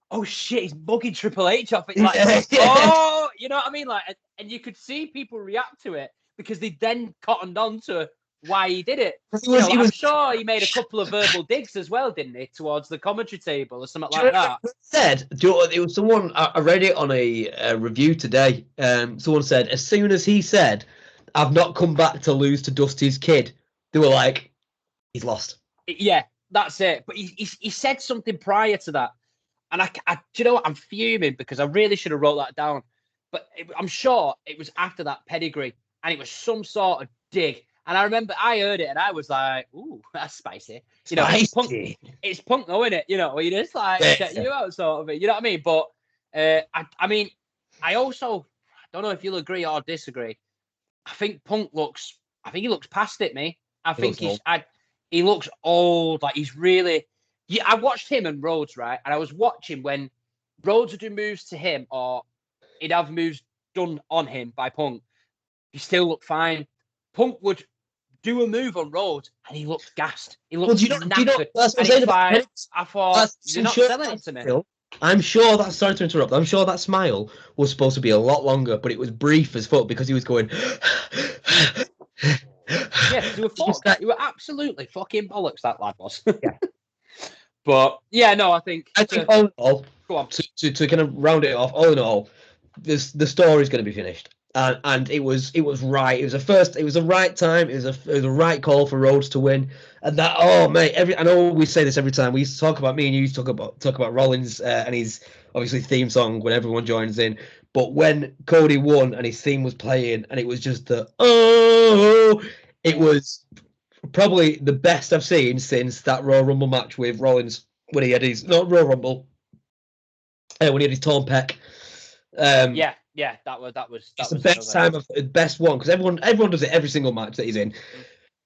"Oh shit, he's bugging Triple H off." It's like, oh, you know what I mean? Like, and you could see people react to it because they then cottoned on to why he did it. I'm sure he made a couple of verbal digs as well, didn't he, towards the commentary table or something like that. It was someone, I read it on a review today. Someone said, as soon as he said, "I've not come back to lose to Dusty's kid," they were like, he's lost. Yeah, that's it. But he said something prior to that. And I do you know what? I'm fuming because I really should have wrote that down. But I'm sure it was after that pedigree, and it was some sort of dig. And I remember I heard it and I was like, ooh, that's spicy. You know, it's Punk though, isn't it? You know, you just like check you out sort of it. You know what I mean? But I mean, I don't know if you'll agree or disagree. I think he looks past it, me. I think he looks old, like he's really I watched him and Rhodes, right? And I was watching when Rhodes would do moves to him or he'd have moves done on him by Punk. He still looked fine. Punk would do a move on Rhodes and he looked gassed. He looked knackered. That's what I'm saying. I thought, you're not selling it to me. I'm sure that, sorry to interrupt, I'm sure that smile was supposed to be a lot longer, but it was brief as fuck because he was going... Yeah, you were absolutely fucking bollocks, that lad was. Yeah. But, yeah, no, I think all in all, go on. To kind of round it off, all in all, the story's going to be finished. And it was right. It was the right time. It was a right call for Rhodes to win. And that, oh mate, I know we say this every time. We used to talk about, me and you used to talk about Rollins and his obviously theme song when everyone joins in. But when Cody won and his theme was playing and it was just it was probably the best I've seen since that Royal Rumble match with Rollins when he had his when he had his torn pec. Yeah, that was the best time of the best one because everyone does it every single match that he's in,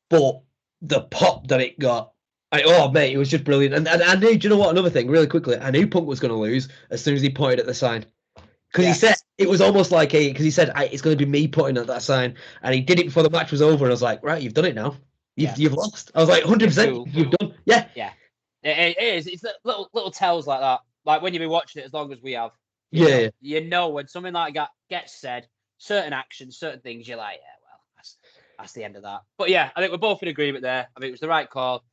but the pop that it got, mate, it was just brilliant. And I knew, do you know what? Another thing, really quickly, I knew Punk was going to lose as soon as he pointed at the sign because he said it was almost like because he said it's going to be me pointing at that sign, and he did it before the match was over. And I was like, right, you've done it now. You've lost. I was like, 100%, you've done. Yeah. It is. It's little tells like that. Like when you've been watching it as long as we have. You know when something like that gets said, certain actions, certain things, you're like, yeah, well, that's the end of that. But yeah, I think we're both in agreement there. I think it was the right call.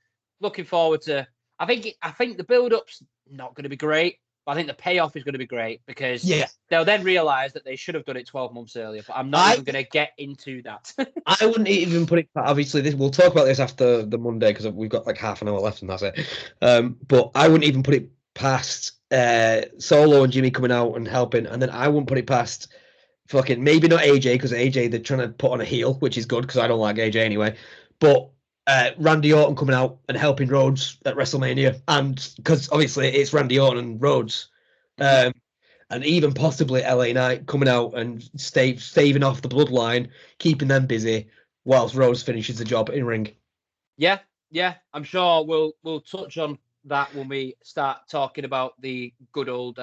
Looking forward to. I think the build-up's not going to be great, but I think the payoff is going to be great because they'll then realise that they should have done it 12 months earlier. But I'm not even going to get into that. I wouldn't even put it. Obviously, we'll talk about this after the Monday because we've got like half an hour left and that's it. But I wouldn't even put it past Solo and Jimmy coming out and helping, and then I wouldn't put it past fucking maybe not AJ because AJ they're trying to put on a heel, which is good because I don't like AJ anyway. But Randy Orton coming out and helping Rhodes at WrestleMania, and because obviously it's Randy Orton and Rhodes, and and even possibly LA Knight coming out and staving off the bloodline, keeping them busy, whilst Rhodes finishes the job in ring. Yeah, I'm sure we'll touch on that when we start talking about the good old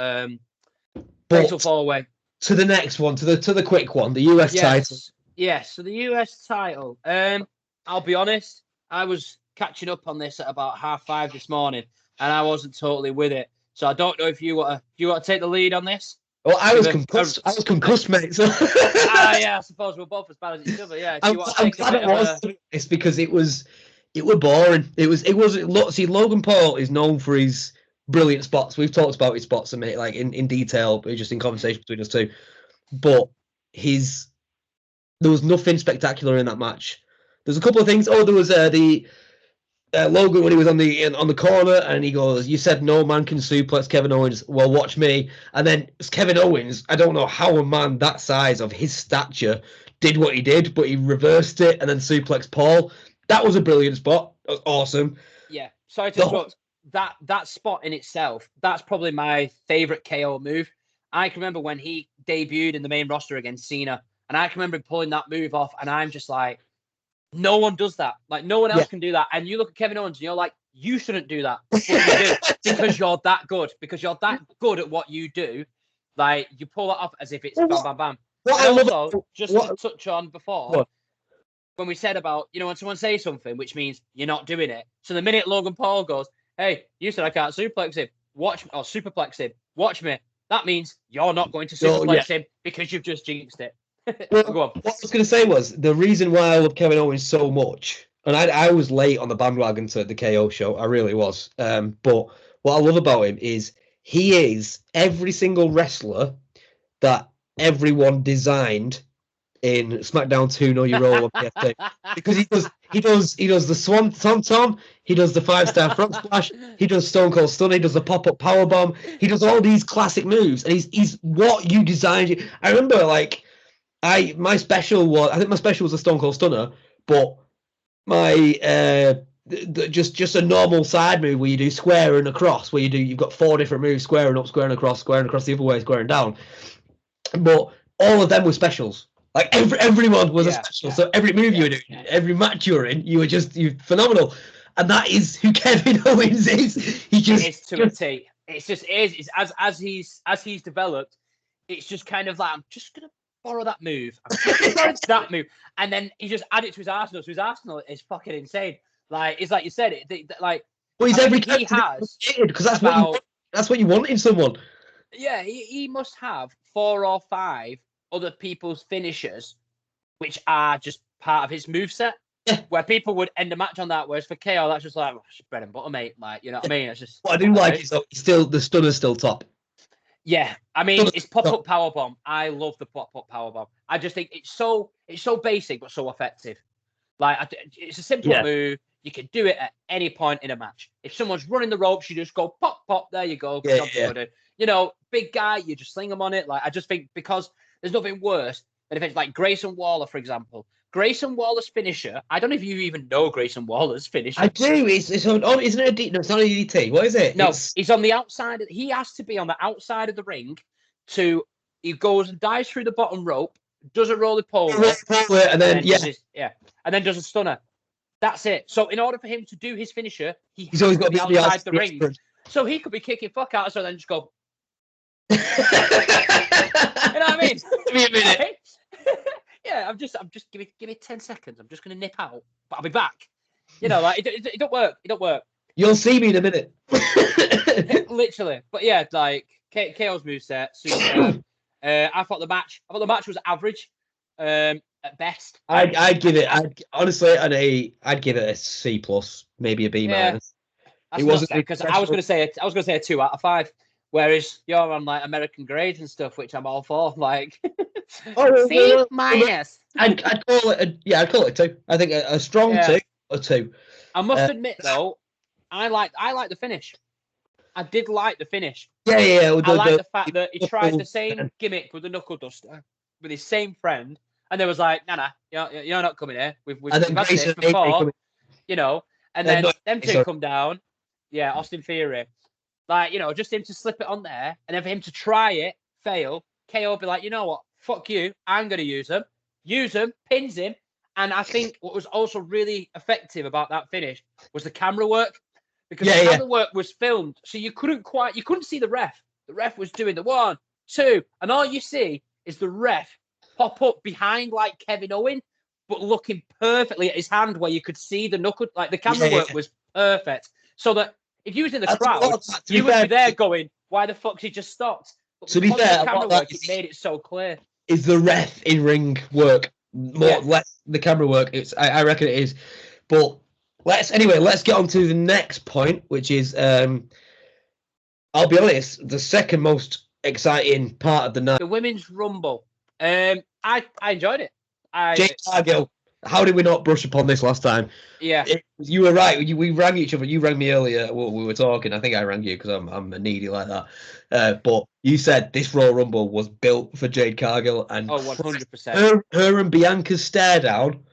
fatal four-way. To the next one, to the quick one, the US title. Yes, so the US title. I'll be honest, I was catching up on this at about 5:30 this morning, and I wasn't totally with it. So I don't know if you want to take the lead on this. Well, I was concussed, mate. So. Yeah, I suppose we're both as bad as each other. Yeah, I'm glad it was. It's because it was boring. It was. See, Logan Paul is known for his brilliant spots. We've talked about his spots, and like in detail, just in conversation between us two. But there was nothing spectacular in that match. There's a couple of things. Oh, there was the Logan when he was on the corner, and he goes, "You said no man can suplex Kevin Owens. Well, watch me." And then Kevin Owens, I don't know how a man that size of his stature did what he did, but he reversed it and then suplexed Paul. That was a brilliant spot. That was awesome. Yeah. Sorry to interrupt. That spot in itself, that's probably my favorite KO move. I can remember when he debuted in the main roster against Cena, and I can remember pulling that move off, and I'm just like, no one does that. Like, no one else can do that. And you look at Kevin Owens and you're like, you shouldn't do that. But you do, because you're that good. Because you're that good at what you do. Like, you pull that off as if it's bam, bam, bam. And also, just to touch on before, when we said about, when someone says something, which means you're not doing it. So the minute Logan Paul goes, hey, you said I can't suplex him. Watch me, or superplex him. Watch me. That means you're not going to superplex him because you've just jinxed it. Well, what I was going to say was the reason why I love Kevin Owens so much, and I was late on the bandwagon to the KO show, I really was. But what I love about him is he is every single wrestler that everyone designed in SmackDown 2 Know Your Role on PSP. Because he does the Swan Tom, he does the 5-star front splash, he does Stone Cold Stunner, he does the pop-up powerbomb, he does all these classic moves, and he's what you designed. I remember my special was a Stone Cold Stunner, but my just a normal side move where you do square and across, where you've got 4 different moves: square and up, square and across the other way, square and down. But all of them were specials. Like everyone was a special. So every move you were doing, every match you were in, you're phenomenal. And that is who Kevin Owens is. It is to a T. It's just is as he's developed. It's just kind of like, I'm just gonna borrow that move. That move, and then he just add it to his arsenal. So his arsenal is fucking insane. Like it's like you said, well, he's he has because that's what you want in someone. Yeah, he must have 4 or 5 other people's finishers, which are just part of his moveset. Yeah. Where people would end a match on that, whereas for KO, that's just like bread and butter, mate. Like, you know what I mean? It's just what I do like is the stunner's still top. Yeah, I mean, it's pop-up powerbomb. I love the pop-up powerbomb. I just think it's so basic but so effective. Like, it's a simple move. You can do it at any point in a match. If someone's running the ropes, you just go pop, pop. There you go. Big guy, you just sling them on it. Like, I just think because there's nothing worse than if it's like Grayson Waller, for example. Grayson Waller's finisher. I don't know if you even know Grayson Waller's finisher. I do. It's on. Isn't it a D? No, it's not a DDT. What is it? No, he's on the outside. He has to be on the outside of the ring. He goes and dives through the bottom rope, does a roly-poly, and then and then does a stunner. That's it. So in order for him to do his finisher, he's always got to be outside the ring. So he could be kicking fuck out of us and then just go. You know what I mean? Give me a minute. Yeah, I'm just give me 10 seconds. I'm just gonna nip out, but I'll be back. You know, like it don't work. It don't work. You'll see me in a minute. Literally, but yeah, like KO's moveset. I thought the match was average, at best. I'd give it. I'd give it a C plus, maybe a B minus. It wasn't because I was gonna say a 2 out of 5. Whereas you're on like American grades and stuff, which I'm all for. Like C minus. I'd call it a 2. I think a strong 2, a 2. I must admit though, I like the finish. I did like the finish. Yeah. I like the fact that he tried the same gimmick with the knuckle duster with his same friend, and they was like, nah, you're not coming here. We've had this before, you know. And then them two come down. Yeah, Austin Theory. Like, you know, just him to slip it on there, and then for him to try it fail, KO be like, you know what? Fuck you. I'm going to use him, pins him. And I think what was also really effective about that finish was the camera work, because the camera work was filmed, so you couldn't see the ref. The ref was doing the 1, 2, and all you see is the ref pop up behind like Kevin Owen, but looking perfectly at his hand where you could see the knuckle. Like the camera work was perfect, so that if you was in the crowd, you would be there going, "Why the fuck's he just stopped?" But to be fair, the camera work, it made it so clear. Is the ref in ring work more less the camera work? I reckon it is, but let's get on to the next point, which is I'll be honest, the second most exciting part of the night, the Women's Rumble. I enjoyed it. Jade Cargill. How did we not brush upon this last time? Yeah, you were right. We rang each other. You rang me earlier. We were talking. I think I rang you because I'm a needy like that. But you said this Royal Rumble was built for Jade Cargill, and 100%. Her and Bianca's stare down.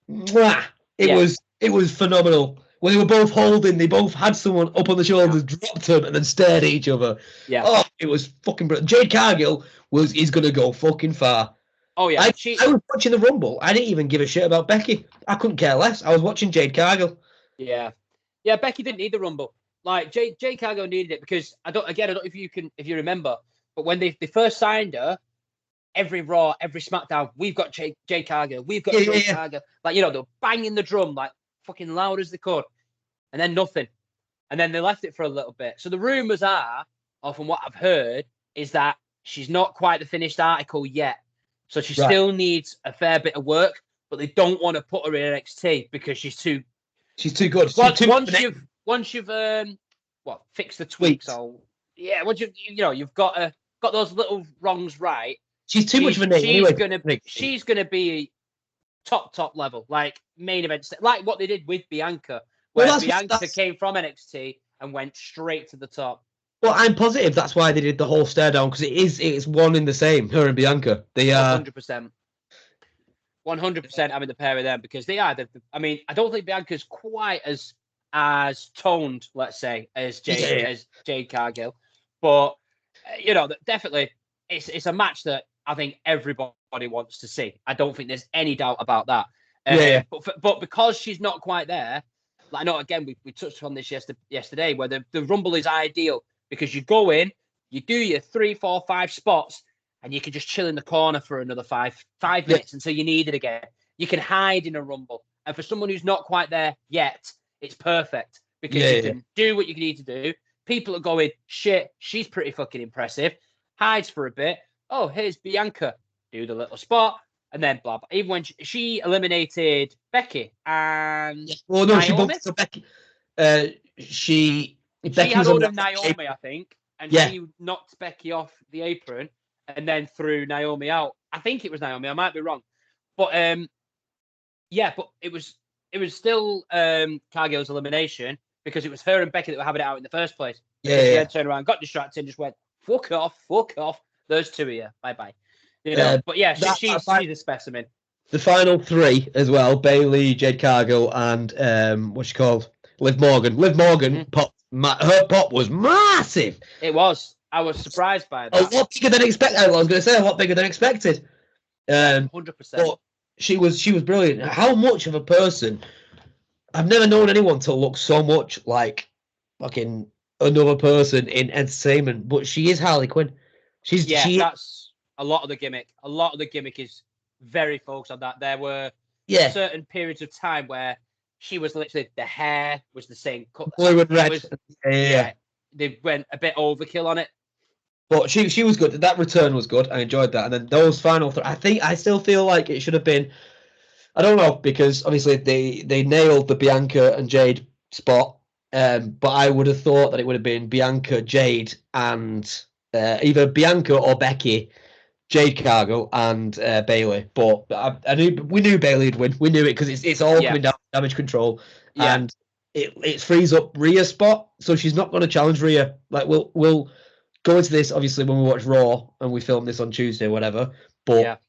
Mwah, it was phenomenal. When they were both holding, they both had someone up on the shoulders, dropped them, and then stared at each other. Yeah. Oh, it was fucking brilliant. Jade Cargill is gonna go fucking far. Oh yeah, I was watching the Rumble. I didn't even give a shit about Becky. I couldn't care less. I was watching Jade Cargill. Yeah. Becky didn't need the Rumble. Like Jade Cargill needed it because I don't know if you remember, but when they first signed her, every Raw, every SmackDown, we've got Jade Cargill, we've got Jade Cargill. Like they're banging the drum like fucking loud as they could, and then nothing, and then they left it for a little bit. So the rumors are, or from what I've heard, is that she's not quite the finished article yet. So she still needs a fair bit of work, but they don't want to put her in NXT because she's too good. Once you've fixed the tweaks, once you've got those little wrongs right. She's too much of a name. She's gonna be top level, like main event, like what they did with Bianca, where Bianca came from NXT and went straight to the top. Well, I'm positive that's why they did the whole stare down, because it's one in the same, her and Bianca. They are 100%. 100% having the pair of them, because they are. I mean, I don't think Bianca's quite as toned, let's say, as Jade Cargill, but definitely it's a match that I think everybody wants to see. I don't think there's any doubt about that. But because she's not quite there, like I know again we touched on this yesterday, where the Rumble is ideal. Because you go in, you do your 3, 4, 5 spots, and you can just chill in the corner for another 5 minutes until you need it again. You can hide in a Rumble. And for someone who's not quite there yet, it's perfect. Because you can do what you need to do. People are going, shit, she's pretty fucking impressive. Hides for a bit. Oh, here's Bianca. Do the little spot. And then blah, blah. Even when she eliminated Becky and Naomi. So Becky, She had hold of Naomi, I think, and she knocked Becky off the apron and then threw Naomi out. I think it was Naomi. I might be wrong, but but it was still Cargill's elimination, because it was her and Becky that were having it out in the first place. She then turned around, got distracted, and just went fuck off. Those two of you, bye. But yeah, she's a specimen. The final 3 as well: Bayley, Jade Cargill, and what's she called? Liv Morgan. Liv Morgan popped. Her pop was massive. It was. I was surprised by that. A lot bigger than expected. I was going to say a lot bigger than expected. 100%. But she was brilliant. How much of a person? I've never known anyone to look so much like fucking another person in entertainment. But she is Harley Quinn. That's a lot of the gimmick. A lot of the gimmick is very focused on that. There were certain periods of time where she was literally, the hair was the same cut. Blue and red. They went a bit overkill on it. But she was good. That return was good. I enjoyed that. And then those final I still feel like it should have been, I don't know, because obviously they nailed the Bianca and Jade spot. But I would have thought that it would have been Bianca, Jade, and either Bianca or Becky, Jade Cargill, and Bayley. But we knew Bayley would win. We knew it because it's all coming down to damage control, and it frees up Rhea's spot, so she's not going to challenge Rhea. Like we'll go into this obviously when we watch Raw and we film this on Tuesday, or whatever. But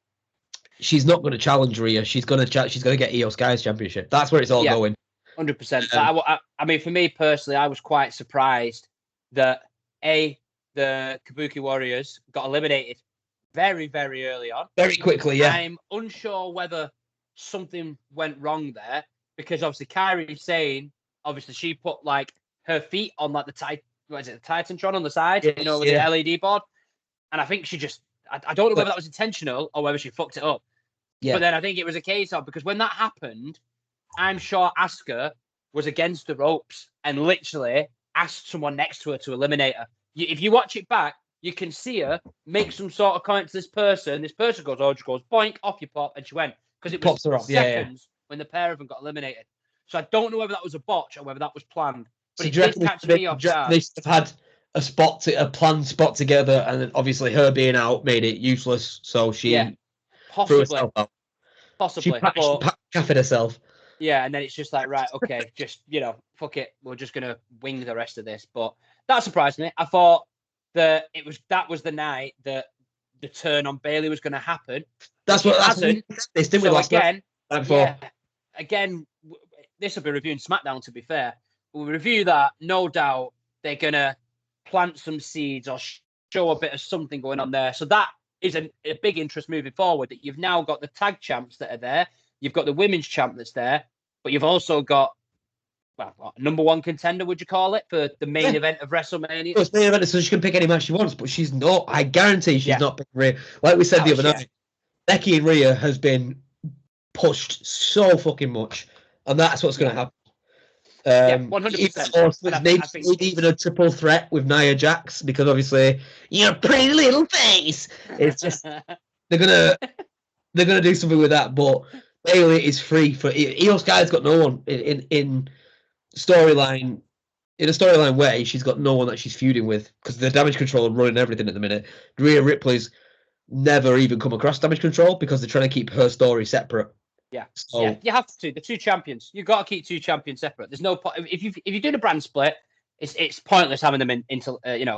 she's not going to challenge Rhea. She's going to get Io Sky's championship. That's where it's all going. 100%. I mean, for me personally, I was quite surprised that the Kabuki Warriors got eliminated very, very early on. Very quickly, yeah. I'm unsure whether something went wrong there because obviously Kairi Sane, obviously she put like her feet on like the Titantron on the side, Yes, with the LED board, and I think she just I don't know whether that was intentional or whether she fucked it up. Yeah. But then I think it was a case of because when that happened, I'm sure Asuka was against the ropes and literally asked someone next to her to eliminate her. If you watch it back, you can see her make some sort of comment to this person. This person goes, boink, off you pop, and she went. Because it was seconds when the pair of them got eliminated. So I don't know whether that was a botch or whether that was planned. But it did catch me off guard. They should have had a planned spot together, and then obviously her being out made it useless. So she threw herself out. Possibly. She packed herself. Yeah, and then it's just like, right, okay, just, fuck it. We're just going to wing the rest of this. But that surprised me. I thought that was the night that the turn on Bayley was going to happen. That's what hasn't. This didn't so again, this will be reviewing SmackDown, to be fair. We'll review that. No doubt they're going to plant some seeds or show a bit of something going on there. So that is a big interest moving forward, that you've now got the tag champs that are there. You've got the women's champ that's there, but you've also got, number one contender, would you call it, for the main event of WrestleMania? Well, it's main event, so she can pick any match she wants, but she's not. I guarantee she's not picking Rhea. Like we said the other night, Becky and Rhea has been pushed so fucking much, and that's what's going to happen. 100%. Maybe even a triple threat with Nia Jax, because obviously you're a pretty little face. It's just they're gonna do something with that. But Bayley is free for Io Sky's got no one in storyline. In a storyline way, she's got no one that she's feuding with because the Damage Control are running everything at the minute. Rhea Ripley's never even come across Damage Control because they're trying to keep her story separate. Yeah, so you have to. The two champions, you've got to keep two champions separate. There's no point if you do the brand split. It's pointless having them intertwine,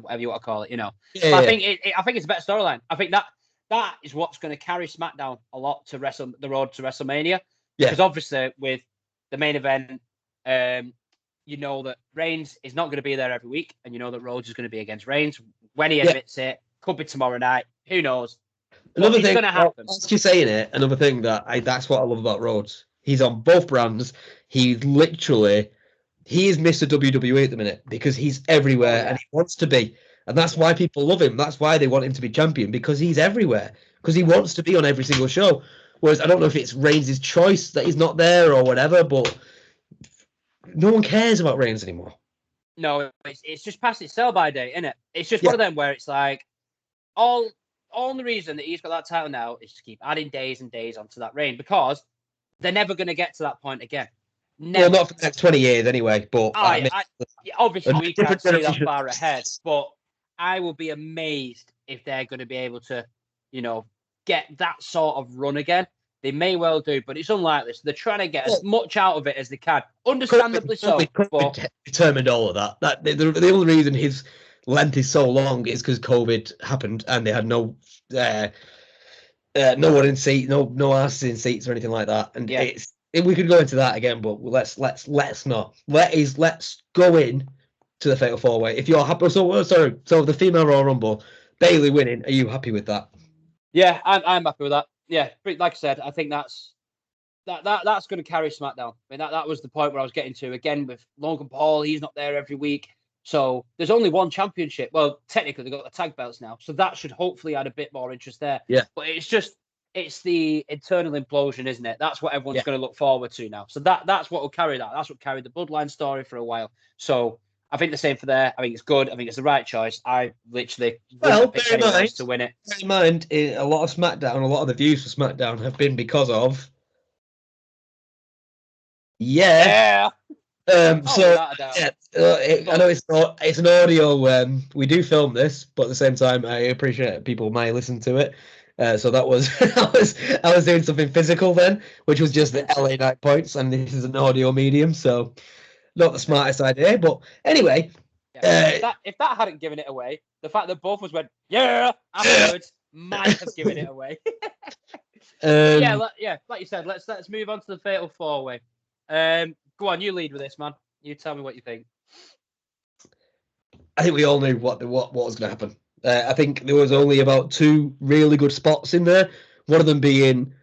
whatever you want to call it. I think it's a better storyline. I think that is what's going to carry SmackDown a lot to the road to WrestleMania. Because obviously with the main event, you know that Reigns is not going to be there every week, and you know that Rhodes is going to be against Reigns when he admits it. Could be tomorrow night. Who knows? Another thing, going to happen. Whilst you're saying it, another thing that's what I love about Rhodes. He's on both brands. He is Mr. WWE at the minute because he's everywhere and he wants to be. And that's why people love him. That's why they want him to be champion, because he's everywhere. Because he wants to be on every single show. Whereas I don't know if it's Reigns' choice that he's not there or whatever, but no one cares about Reigns anymore. No, it's just past its sell-by date, isn't it? It's just one of them where it's like all the reason that he's got that title now is to keep adding days and days onto that reign, because they're never going to get to that point again. Never. Well, not for the next 20 years anyway, but... obviously, we can't see that far ahead, but I will be amazed if they're going to be able to, get that sort of run again. They may well do, but it's unlikely. So they're trying to get as much out of it as they can. Understandably so. COVID determined all of that. The only reason his length is so long is because COVID happened and they had no one in seats, no asses in seats or anything like that. And we could go into that again, but let's not. Let's go in to the Fatal 4-Way. If you're happy, so the female Royal Rumble, Bayley winning, are you happy with that? Yeah, I'm happy with that. Yeah, like I said, I think that's going to carry SmackDown. I mean, that was the point where I was getting to. Again, with Logan Paul, he's not there every week. So there's only one championship. Well, technically, they've got the tag belts now. So that should hopefully add a bit more interest there. Yeah. But it's the internal implosion, isn't it? That's what everyone's going to look forward to now. So that's what will carry that. That's what carried the Bloodline story for a while. So I think the same for there. I think it's good. I think it's the right choice. I literally wouldn't pick anyone else to win it. Bear in mind, a lot of SmackDown, a lot of the views for SmackDown have been because of... Yeah. I know it's an audio. We do film this, but at the same time, I appreciate people may listen to it. So that was I was doing something physical then, which was just the LA Night points, and this is an audio medium, so not the smartest idea. But anyway, if that hadn't given it away, the fact that both of us went afterwards might have given it away. Like you said, let's move on to the Fatal 4-Way. Go on, you lead with this, man. You tell me what you think. I think we all knew what was going to happen. I think there was only about 2 really good spots in there. One of them being,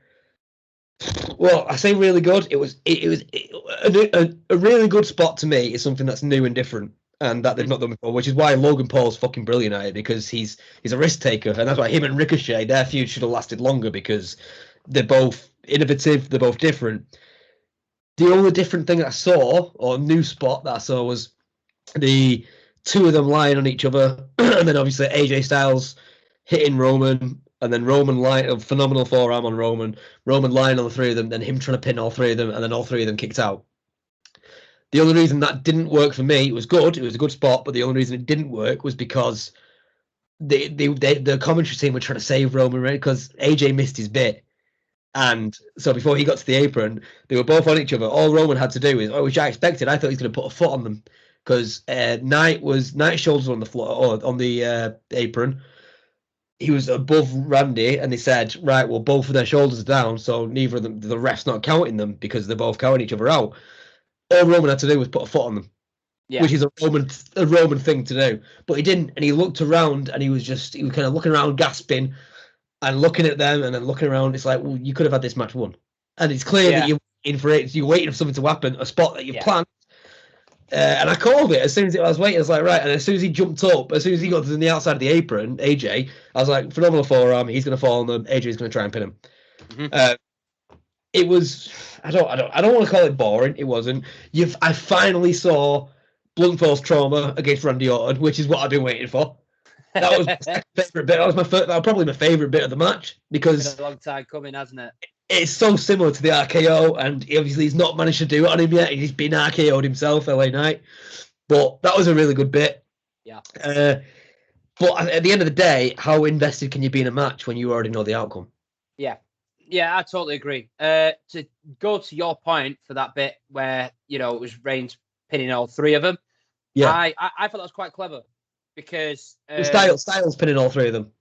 well, I say really good. It was a really good spot to me is something that's new and different, and that they've not done before. Which is why Logan Paul's fucking brilliant at it, because he's a risk taker, and that's why him and Ricochet, their feud should have lasted longer, because they're both innovative, they're both different. The only different thing I saw, or new spot that I saw, was the 2 of them lying on each other, and then obviously AJ Styles hitting Roman, and then Roman lying a phenomenal forearm on Roman lying on the 3 of them, then him trying to pin all 3 of them, and then all 3 of them kicked out. The only reason that didn't work for me, it was good, it was a good spot, but the only reason it didn't work was because the commentary team were trying to save Roman Reigns, because AJ missed his bit. And so before he got to the apron, they were both on each other. All Roman had to do is, which I expected, I thought he was going to put a foot on them, because Knight's shoulders were on the floor, or on the apron. He was above Randy, and they said, right, well, both of their shoulders are down, so neither of them, the ref's not counting them, because they're both counting each other out. All Roman had to do was put a foot on them, which is a Roman thing to do. But he didn't, and he looked around, and he was kind of looking around, gasping, and looking at them, and then looking around. It's like, well, you could have had this match won, and it's clear that you're waiting for something to happen, a spot that you've planned. And I called it as soon as I was waiting. I was like, right. And as soon as he jumped up, as soon as he got to the outside of the apron, AJ, I was like, phenomenal forearm. He's going to fall on them. AJ's going to try and pin him. Mm-hmm. It was, I don't want to call it boring. It wasn't. I finally saw blunt force trauma against Randy Orton, which is what I've been waiting for. That was my favorite bit. That was probably my favorite bit of the match, because it's been a long time coming, hasn't it? It's so similar to the RKO, and obviously he's not managed to do it on him yet. He's been RKO'd himself, LA Knight. But that was a really good bit. Yeah. But at the end of the day, how invested can you be in a match when you already know the outcome? Yeah. Yeah, I totally agree. To go to your point for that bit where, it was Reigns pinning all 3 of them. Yeah. I thought that was quite clever, because Styles pinning all 3 of them.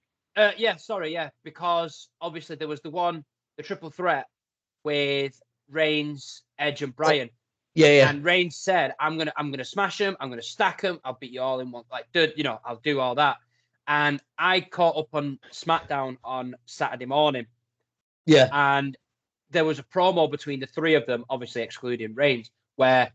Because obviously there was the triple threat with Reigns, Edge, and Bryan. Yeah. And Reigns said, "I'm gonna smash them. I'm gonna stack them. I'll beat you all in one. I'll do all that." And I caught up on SmackDown on Saturday morning. Yeah. And there was a promo between the 3 of them, obviously excluding Reigns, where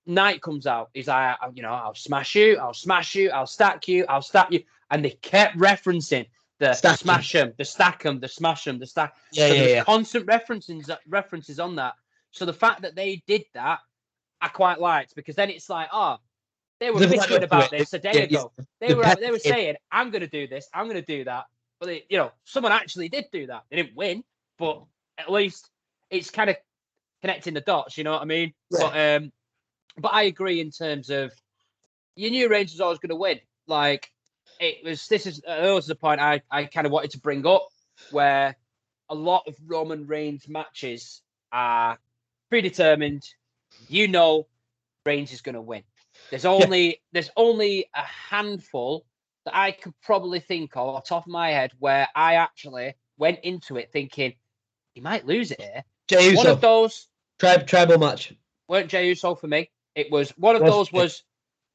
Knight comes out. He's like, I'll smash you. I'll smash you. I'll stack you. I'll stack you. And they kept referencing the smash them, the stack them, the smash them, the stack. Yeah. Constant references on that. So the fact that they did that, I quite liked, because then it's like, they were whispering about this a day ago. They were saying, I'm going to do this, I'm going to do that. But someone actually did do that. They didn't win, but at least it's kind of connecting the dots. You know what I mean? Yeah. But I agree in terms of, you knew Reigns was always going to win. Like, this is the point I kind of wanted to bring up, where a lot of Roman Reigns matches are predetermined. Reigns is going to win. There's only a handful that I could probably think of off the top of my head where I actually went into it thinking he might lose it here. Jey Uso. One of those tribal match weren't Jey Uso for me. It was one of those was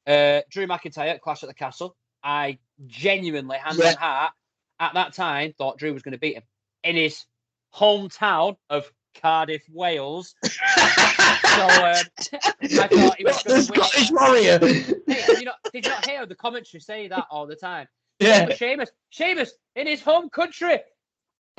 Drew McIntyre at Clash at the Castle. I genuinely, hand on heart, at that time thought Drew was going to beat him in his hometown of Cardiff, Wales. So I thought he was going to win. Scottish Warrior. Hey, did you not hear the commentary say that all the time? Yeah. Sheamus in his home country.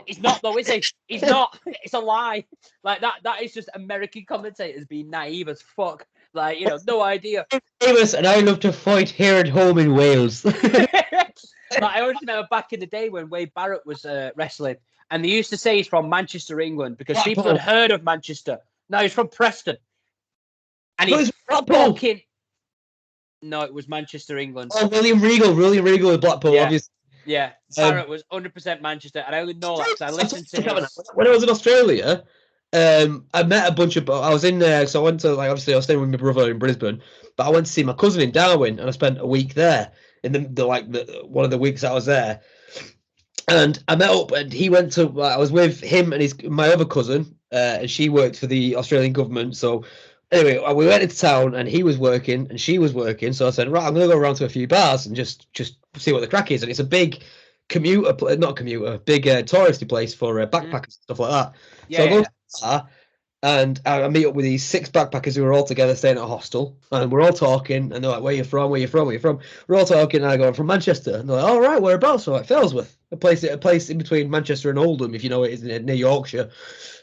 He's not though, is he? He's not. It's a lie. Like that is just American commentators being naive as fuck. Like, no idea. Famous, and I love to fight here at home in Wales. I always remember back in the day when Wade Barrett was wrestling, and they used to say he's from Manchester, England, because people had heard of Manchester. No, he's from Preston. And he's fucking... No, it was Manchester, England. Oh, William Regal with Blackpool, obviously. Yeah, Barrett was 100% Manchester, and I only know that because I listened to him. When I was in Australia, I met a bunch of... I was in there, so I went to, obviously, I was staying with my brother in Brisbane, but I went to see my cousin in Darwin, and I spent a week there, in one of the weeks I was there. And I met up, and he went to... I was with him and my other cousin, and she worked for the Australian government, so anyway, we went into town and he was working and she was working. So I said, right, I'm going to go around to a few bars and just see what the crack is. And it's a big big touristy place for backpackers and stuff like that. Yeah, so I go to the bar and I meet up with these 6 backpackers who are all together staying at a hostel. And we're all talking and they're like, where you from? Where you from? Where you from? We're all talking and I go, I'm from Manchester. And they're like, all right, whereabouts? So I'm like, Failsworth, a place in between Manchester and Oldham, if you know it, is near Yorkshire.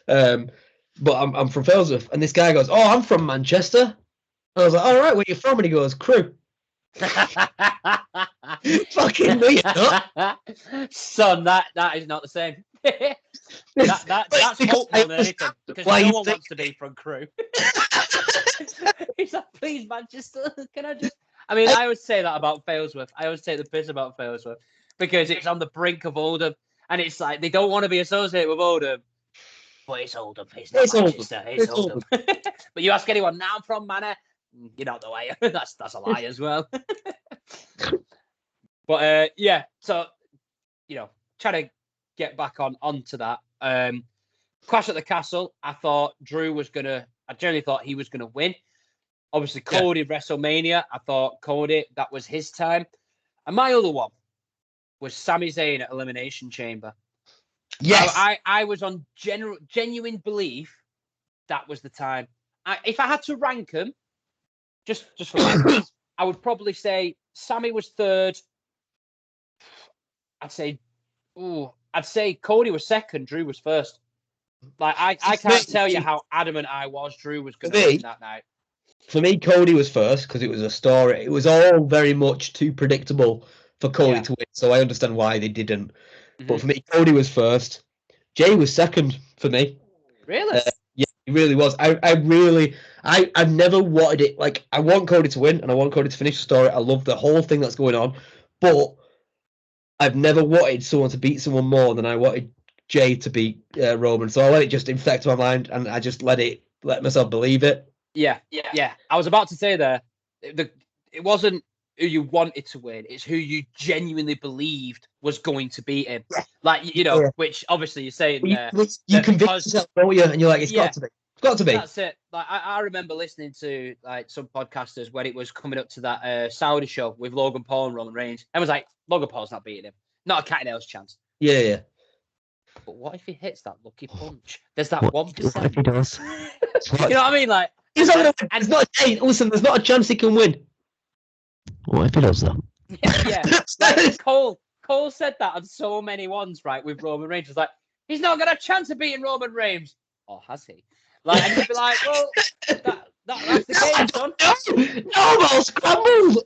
But I'm from Failsworth. And this guy goes, oh, I'm from Manchester. And I was like, all right, where you from? And he goes, Crewe. Fucking no, you're not. Son, that is not the same. That's hope more than anything, because no one wants to be from Crewe. He's like, please, Manchester, can I just... I mean, I always say that about Failsworth. I always take the piss about Failsworth because it's on the brink of Oldham, and it's like they don't want to be associated with Oldham. But it's Oldham. It's not Manchester. It's Oldham. But you ask anyone, now I'm from Manor, you're not the way. That's a lie as well. But yeah, so trying to get back onto that. Clash at the Castle. I generally thought he was gonna win. Obviously, Cody WrestleMania. I thought Cody, that was his time. And my other one was Sami Zayn at Elimination Chamber. Yes, I was on genuine belief that was the time. If I had to rank them, just for reference, I would probably say Sami was third. I'd say Cody was second, Drew was first. Like I can't tell you how adamant I was Drew was going to win that night. For me, Cody was first because it was a story. It was all very much too predictable for Cody to win, so I understand why they didn't. Mm-hmm. But for me, Cody was first. Jay was second for me. Really? Yeah, he really was. I've never wanted it. Like, I want Cody to win and I want Cody to finish the story. I love the whole thing that's going on, but I've never wanted someone to beat someone more than I wanted Jay to beat Roman. So I let it just infect my mind and I just let myself believe it. Yeah. I was about to say there, it wasn't who you wanted to win; it's who you genuinely believed was going to beat him. Like which obviously you're saying there. You convince yourself, don't you? And you're like, it's got to be. It's got to be. That's it. Like I remember listening to like some podcasters when it was coming up to that Saudi show with Logan Paul and Roman Reigns, and was like, Logan Paul's not beating him. Not a cat and nails chance. Yeah. But what if he hits that lucky punch? There's that 1%. What if he does? You know what I mean? Like, it's not. Hey, listen, there's not a chance he can win. What if he does though? Yeah. Like Cole said that on so many ones, right? With Roman Reigns, was like, he's not got a chance of beating Roman Reigns, or has he? Like, and you'd be like, well, that's the game, son. No, ball scrambled.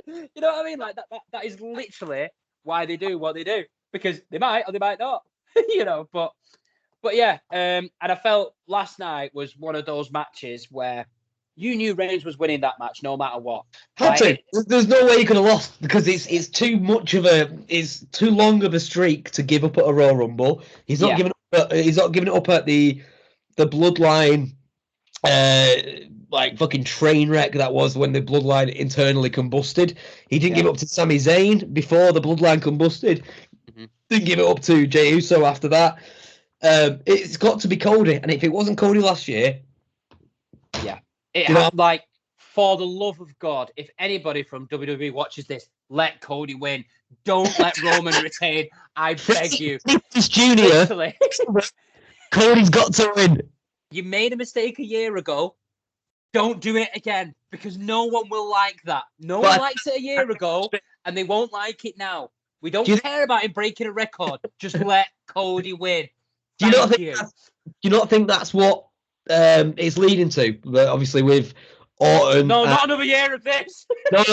You know what I mean? Like that is literally why they do what they do, because they might or they might not. But yeah, and I felt last night was one of those matches where you knew Reigns was winning that match no matter what. Patrick, there's no way you could have lost because it's too too long of a streak to give up at a Royal Rumble. He's not giving up. He's not giving it up at the Bloodline, like fucking train wreck that was when the Bloodline internally combusted. He didn't give it up to Sami Zayn before the Bloodline combusted. Mm-hmm. Didn't give it up to Jey Uso after that. It's got to be Cody, and if it wasn't Cody last year, like, for the love of God, if anybody from WWE watches this, let Cody win. Don't let Roman retain. I beg you. This Junior, Cody's got to win. You made a mistake a year ago. Don't do it again, because no one will like that. No one liked it a year ago, and they won't like it now. We don't care about him breaking a record. Just let Cody win. Do you not think that's what it's leading to? Obviously, with Orton. No, not another year of this. No.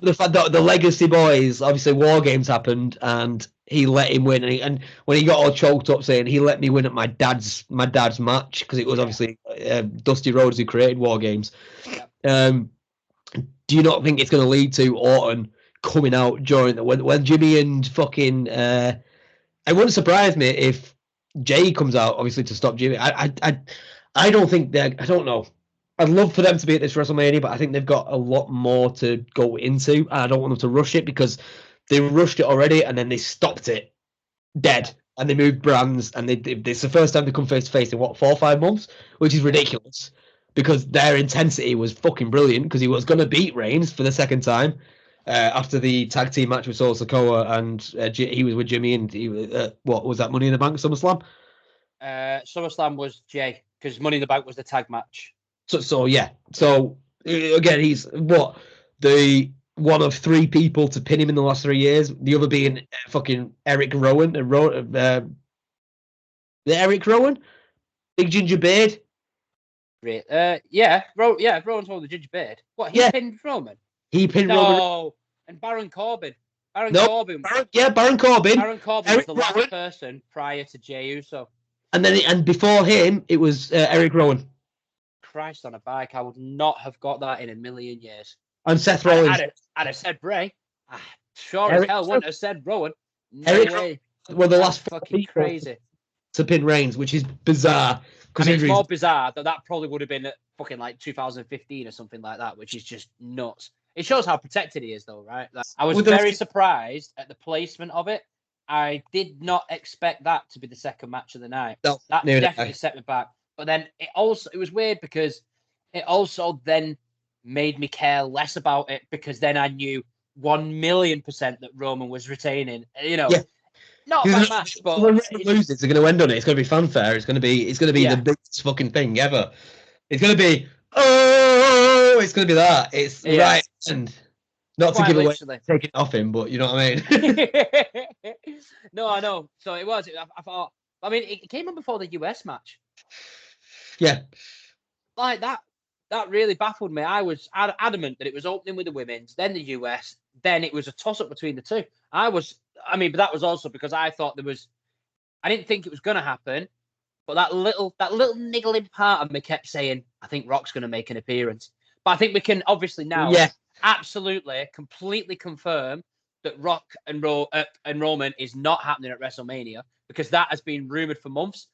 The fact that the Legacy Boys, obviously, War Games happened, and he let him win. And when he got all choked up, saying he let me win at my dad's match, because it was obviously Dusty Rhodes who created War Games. Yeah. Do you not think it's going to lead to Orton coming out during when Jimmy and fucking? It wouldn't surprise me if Jay comes out, obviously, to stop Jimmy. I don't think I don't know. I'd love for them to be at this WrestleMania, but I think they've got a lot more to go into, and I don't want them to rush it because they rushed it already and then they stopped it dead. and they moved brands, and it's the first time they come face to face in what 4 or 5 months, which is ridiculous because their intensity was fucking brilliant because he was going to beat Reigns for the second time after the tag team match with Solo Sikoa, and he was with Jimmy, and he was, what was that, Money in the Bank SummerSlam? SummerSlam was Jay because Money in the Bank was the tag match. So yeah. So again, he's the one of 3 people to pin him in the last 3 years. The other being fucking Eric Rowan. The Eric Rowan, big ginger beard. Rowan's one of the ginger beard. What, he pinned Roman? He pinned Roman. And Baron Corbin. Baron Corbin. Baron Corbin was the last person prior to Jey Uso. And before him, it was Eric Rowan. Christ on a bike! I would not have got that in a million years. And Seth Rollins. I'd have said Bray. Sure as hell wouldn't have said Rowan. No way. Well, the last fucking crazy to pin Reigns, which is bizarre. It's more bizarre that probably would have been at fucking like 2015 or something like that, which is just nuts. It shows how protected he is, though, right? I was very surprised at the placement of it. I did not expect that to be the second match of the night. No, that definitely set me back. But then it was weird because it also then made me care less about it because then I knew 1,000,000% that Roman was retaining. Not a bad match, but when Roman loses, they're going to end on it. It's going to be fanfare. It's going to be the biggest fucking thing ever. It's going to be it's going to be that. It's right, and not quite to give away taking off him, but you know what I mean. No, I know. So it was. I thought. I mean, it came on before the US match. Yeah. Like that. That really baffled me. I was adamant that it was opening with the women's, then the US, then it was a toss-up between the two. But that was also because I thought I didn't think it was going to happen, but that little niggling part of me kept saying, I think Rock's going to make an appearance. But I think we can obviously now absolutely, completely confirm that Rock and Roman is not happening at WrestleMania because that has been rumored for months.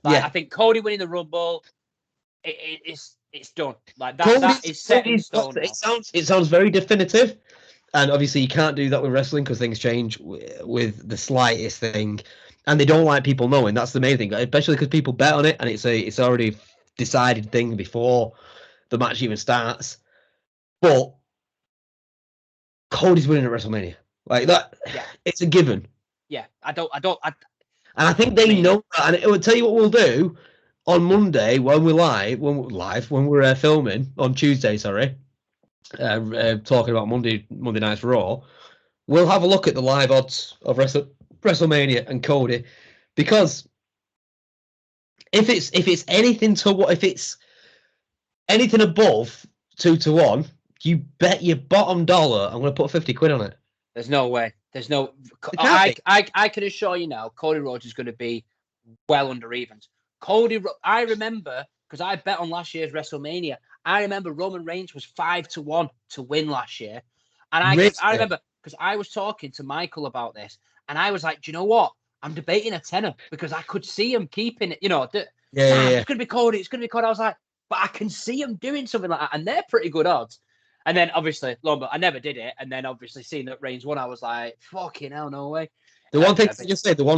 I think Cody winning the Rumble, it's done. Like that is set in stone. It sounds very definitive, and obviously you can't do that with wrestling because things change with the slightest thing, and they don't like people knowing. That's the main thing, especially because people bet on it, and it's already decided thing before the match even starts. But Cody's winning at WrestleMania, like that. Yeah. It's a given. Yeah, and I think they know that, and it will tell you what we'll do. On Monday, when we're filming on Tuesday, talking about Monday Night's Raw, we'll have a look at the live odds of WrestleMania and Cody, because if it's anything above 2-1, you bet your bottom dollar I'm going to put 50 quid on it. There's no way. I can assure you now, Cody Rhodes is going to be well under evens. I remember, because I bet on last year's WrestleMania, I remember Roman Reigns was 5-1 to win last year. And I remember, because I was talking to Michael about this, and I was like, do you know what? I'm debating a tenner, because I could see him keeping it, It's going to be Cody, it's going to be Cody. I was like, but I can see him doing something like that, and they're pretty good odds. And then, obviously, I never did it, and then, obviously, seeing that Reigns won, I was like, fucking hell, no way. The one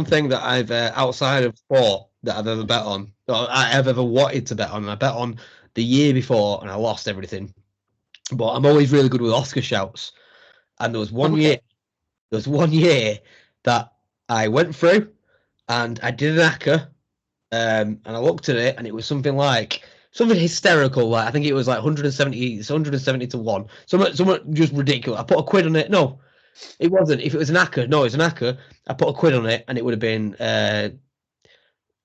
thing that I've outside of sport that I've ever bet on, or I've ever wanted to bet on, and I bet on the year before and I lost everything. But I'm always really good with Oscar shouts. And there was one year that I went through and I did an ACCA, and I looked at it and it was something hysterical. Like I think it was like 170 to 1. Something just ridiculous. I put a quid on it. No. It wasn't. If it was an ACCA, no, it was an ACCA. I put a quid on it, and it would have been, I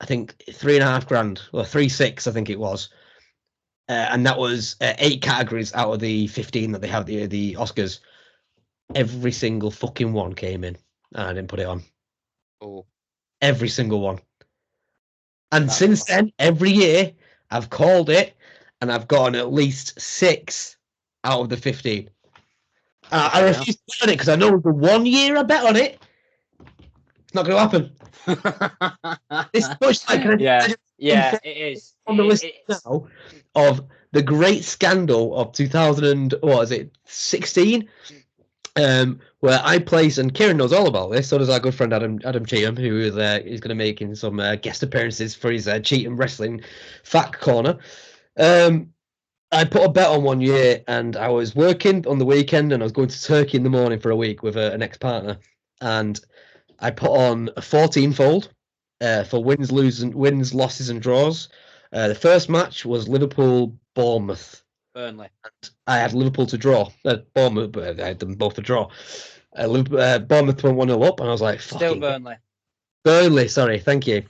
think, 3.5 grand, or 3.6, I think it was, and that was 8 categories out of the 15 that they have the Oscars. Every single fucking one came in, and I didn't put it on. Oh, every single one. And since then, every year I've called it, and I've gotten at least 6 out of the 15. I refuse to bet on it because I know the 1 year I bet on it, it's not going to happen. It's much like it is on the list now of the great scandal of 2016, where I place, and Kieran knows all about this. So does our good friend Adam Cheatham, who is going to make in some guest appearances for his Cheatham Wrestling Fact Corner. I put a bet on one year, and I was working on the weekend, and I was going to Turkey in the morning for a week with an ex-partner, and I put on a 14-fold for wins, losses, and draws. The first match was Liverpool-Bournemouth. Burnley. And I had Liverpool to draw. Bournemouth, but I had them both to draw. Bournemouth went 1-0 up, and I was like, Still Burnley. Burnley, sorry, thank you.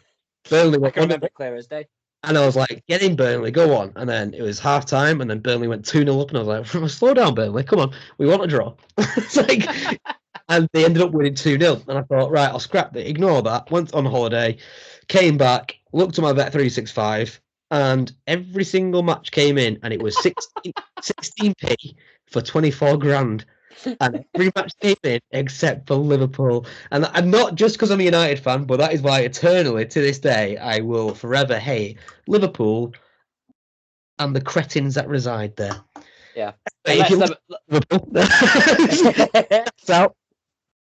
Burnley I can remember it clear as day. And I was like, get in, Burnley, go on. And then it was half time, and then Burnley went 2-0 up, and I was like, slow down, Burnley, come on, we want a draw. It's like, and they ended up winning 2-0. And I thought, right, I'll scrap it, ignore that. Went on holiday, came back, looked at my Bet365, and every single match came in, and it was 16p for 24 grand. And every match came in except for Liverpool. And not just because I'm a United fan, but that is why eternally, to this day, I will forever hate Liverpool and the cretins that reside there. Yeah.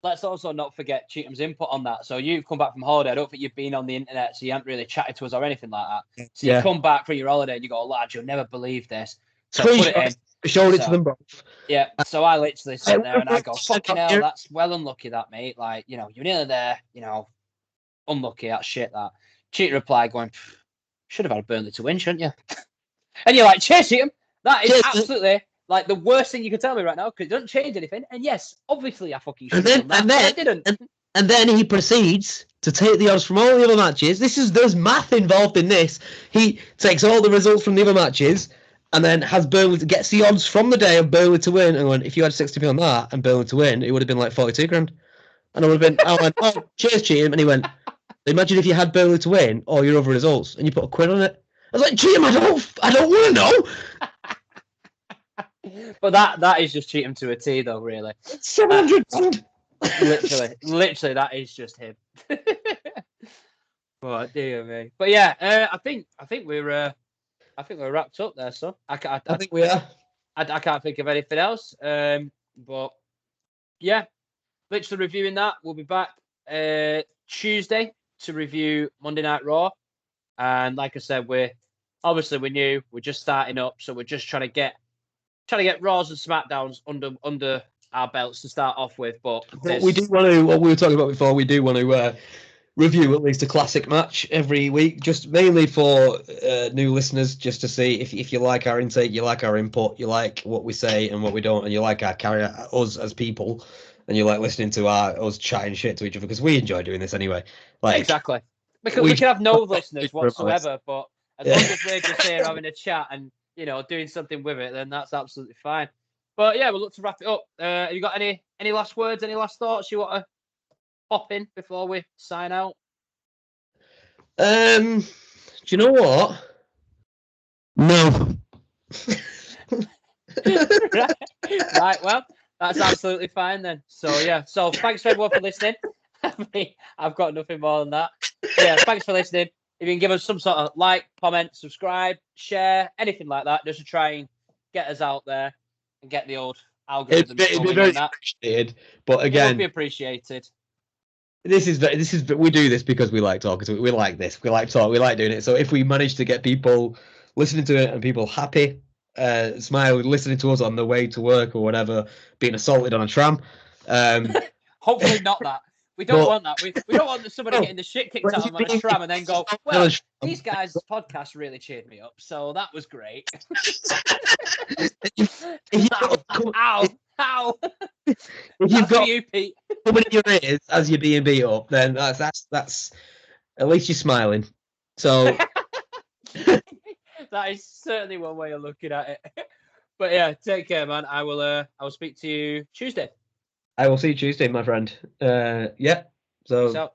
Let's also not forget Cheatham's input on that. So you've come back from holiday. I don't think you've been on the internet, so you haven't really chatted to us or anything like that. So you come back from your holiday and you go, lad, you'll never believe this. So put it in. Showed it to them both. Yeah, so I literally sit there and I go, fucking hell, that's well unlucky, that, mate. Like, you're nearly there, unlucky, that's shit, that. Cheater replied going, should have had a Burnley to win, shouldn't you? And you're like, cheers, Cheatham. That is absolutely, like, the worst thing you can tell me right now, because it doesn't change anything. And yes, obviously I fucking should have done that, but I didn't. And then he proceeds to take the odds from all the other matches. There's math involved in this. He takes all the results from the other matches, and then has Burnley gets the odds from the day of Burnley to win. And when if you had 60p on that and Burnley to win, it would have been like 42 grand. And I would have been, oh, cheers, Cheatham. And he went, imagine if you had Burnley to win all your other results and you put a quid on it. I was like, Cheatham, I don't want to know. But that is just Cheatham to a T, though, really. 700 grand. Literally, that is just him. Oh, dear me. But yeah, I think we're wrapped up there, so I think we are. I can't think of anything else. But yeah, literally reviewing that. We'll be back Tuesday to review Monday Night Raw. And like I said, we're new. We're just starting up, so we're just trying to get Raws and SmackDowns under our belts to start off with. But we do want to. What we were talking about before, we do want to. Review at least a classic match every week, just mainly for new listeners, just to see if you like our intake, you like our input, you like what we say and what we don't, and you like our us as people, and you like listening to us chatting shit to each other, because we enjoy doing this anyway. Like, exactly. Because we can have no listeners whatsoever, but as long as we're just here having a chat and doing something with it, then that's absolutely fine. But yeah, we'll look to wrap it up. Have you got any last words, any last thoughts you want to pop in before we sign out? Do you know what? No. Right, well, that's absolutely fine then. So yeah, so thanks for everyone for listening. I've got nothing more than that. Yeah, thanks for listening. If you can give us some sort of like, comment, subscribe, share, anything like that, just to try and get us out there and get the old algorithm it'd be very appreciated, but again, it would be appreciated. This is we do this because we like talking to it. We like this. We like talk. We like doing it. So if we manage to get people listening to it and people happy, smiling, listening to us on the way to work or whatever, being assaulted on a tram. Hopefully not that. We don't want that. We don't want somebody getting the shit kicked out of them on a tram and then go, well, these guys' podcast really cheered me up, so that was great. Ow. If you've got you, Pete. Coming in your ears as you're being beat up, then that's at least you're smiling. So that is certainly one way of looking at it. But yeah, take care, man. I will speak to you Tuesday. I will see you Tuesday, my friend. Yeah. So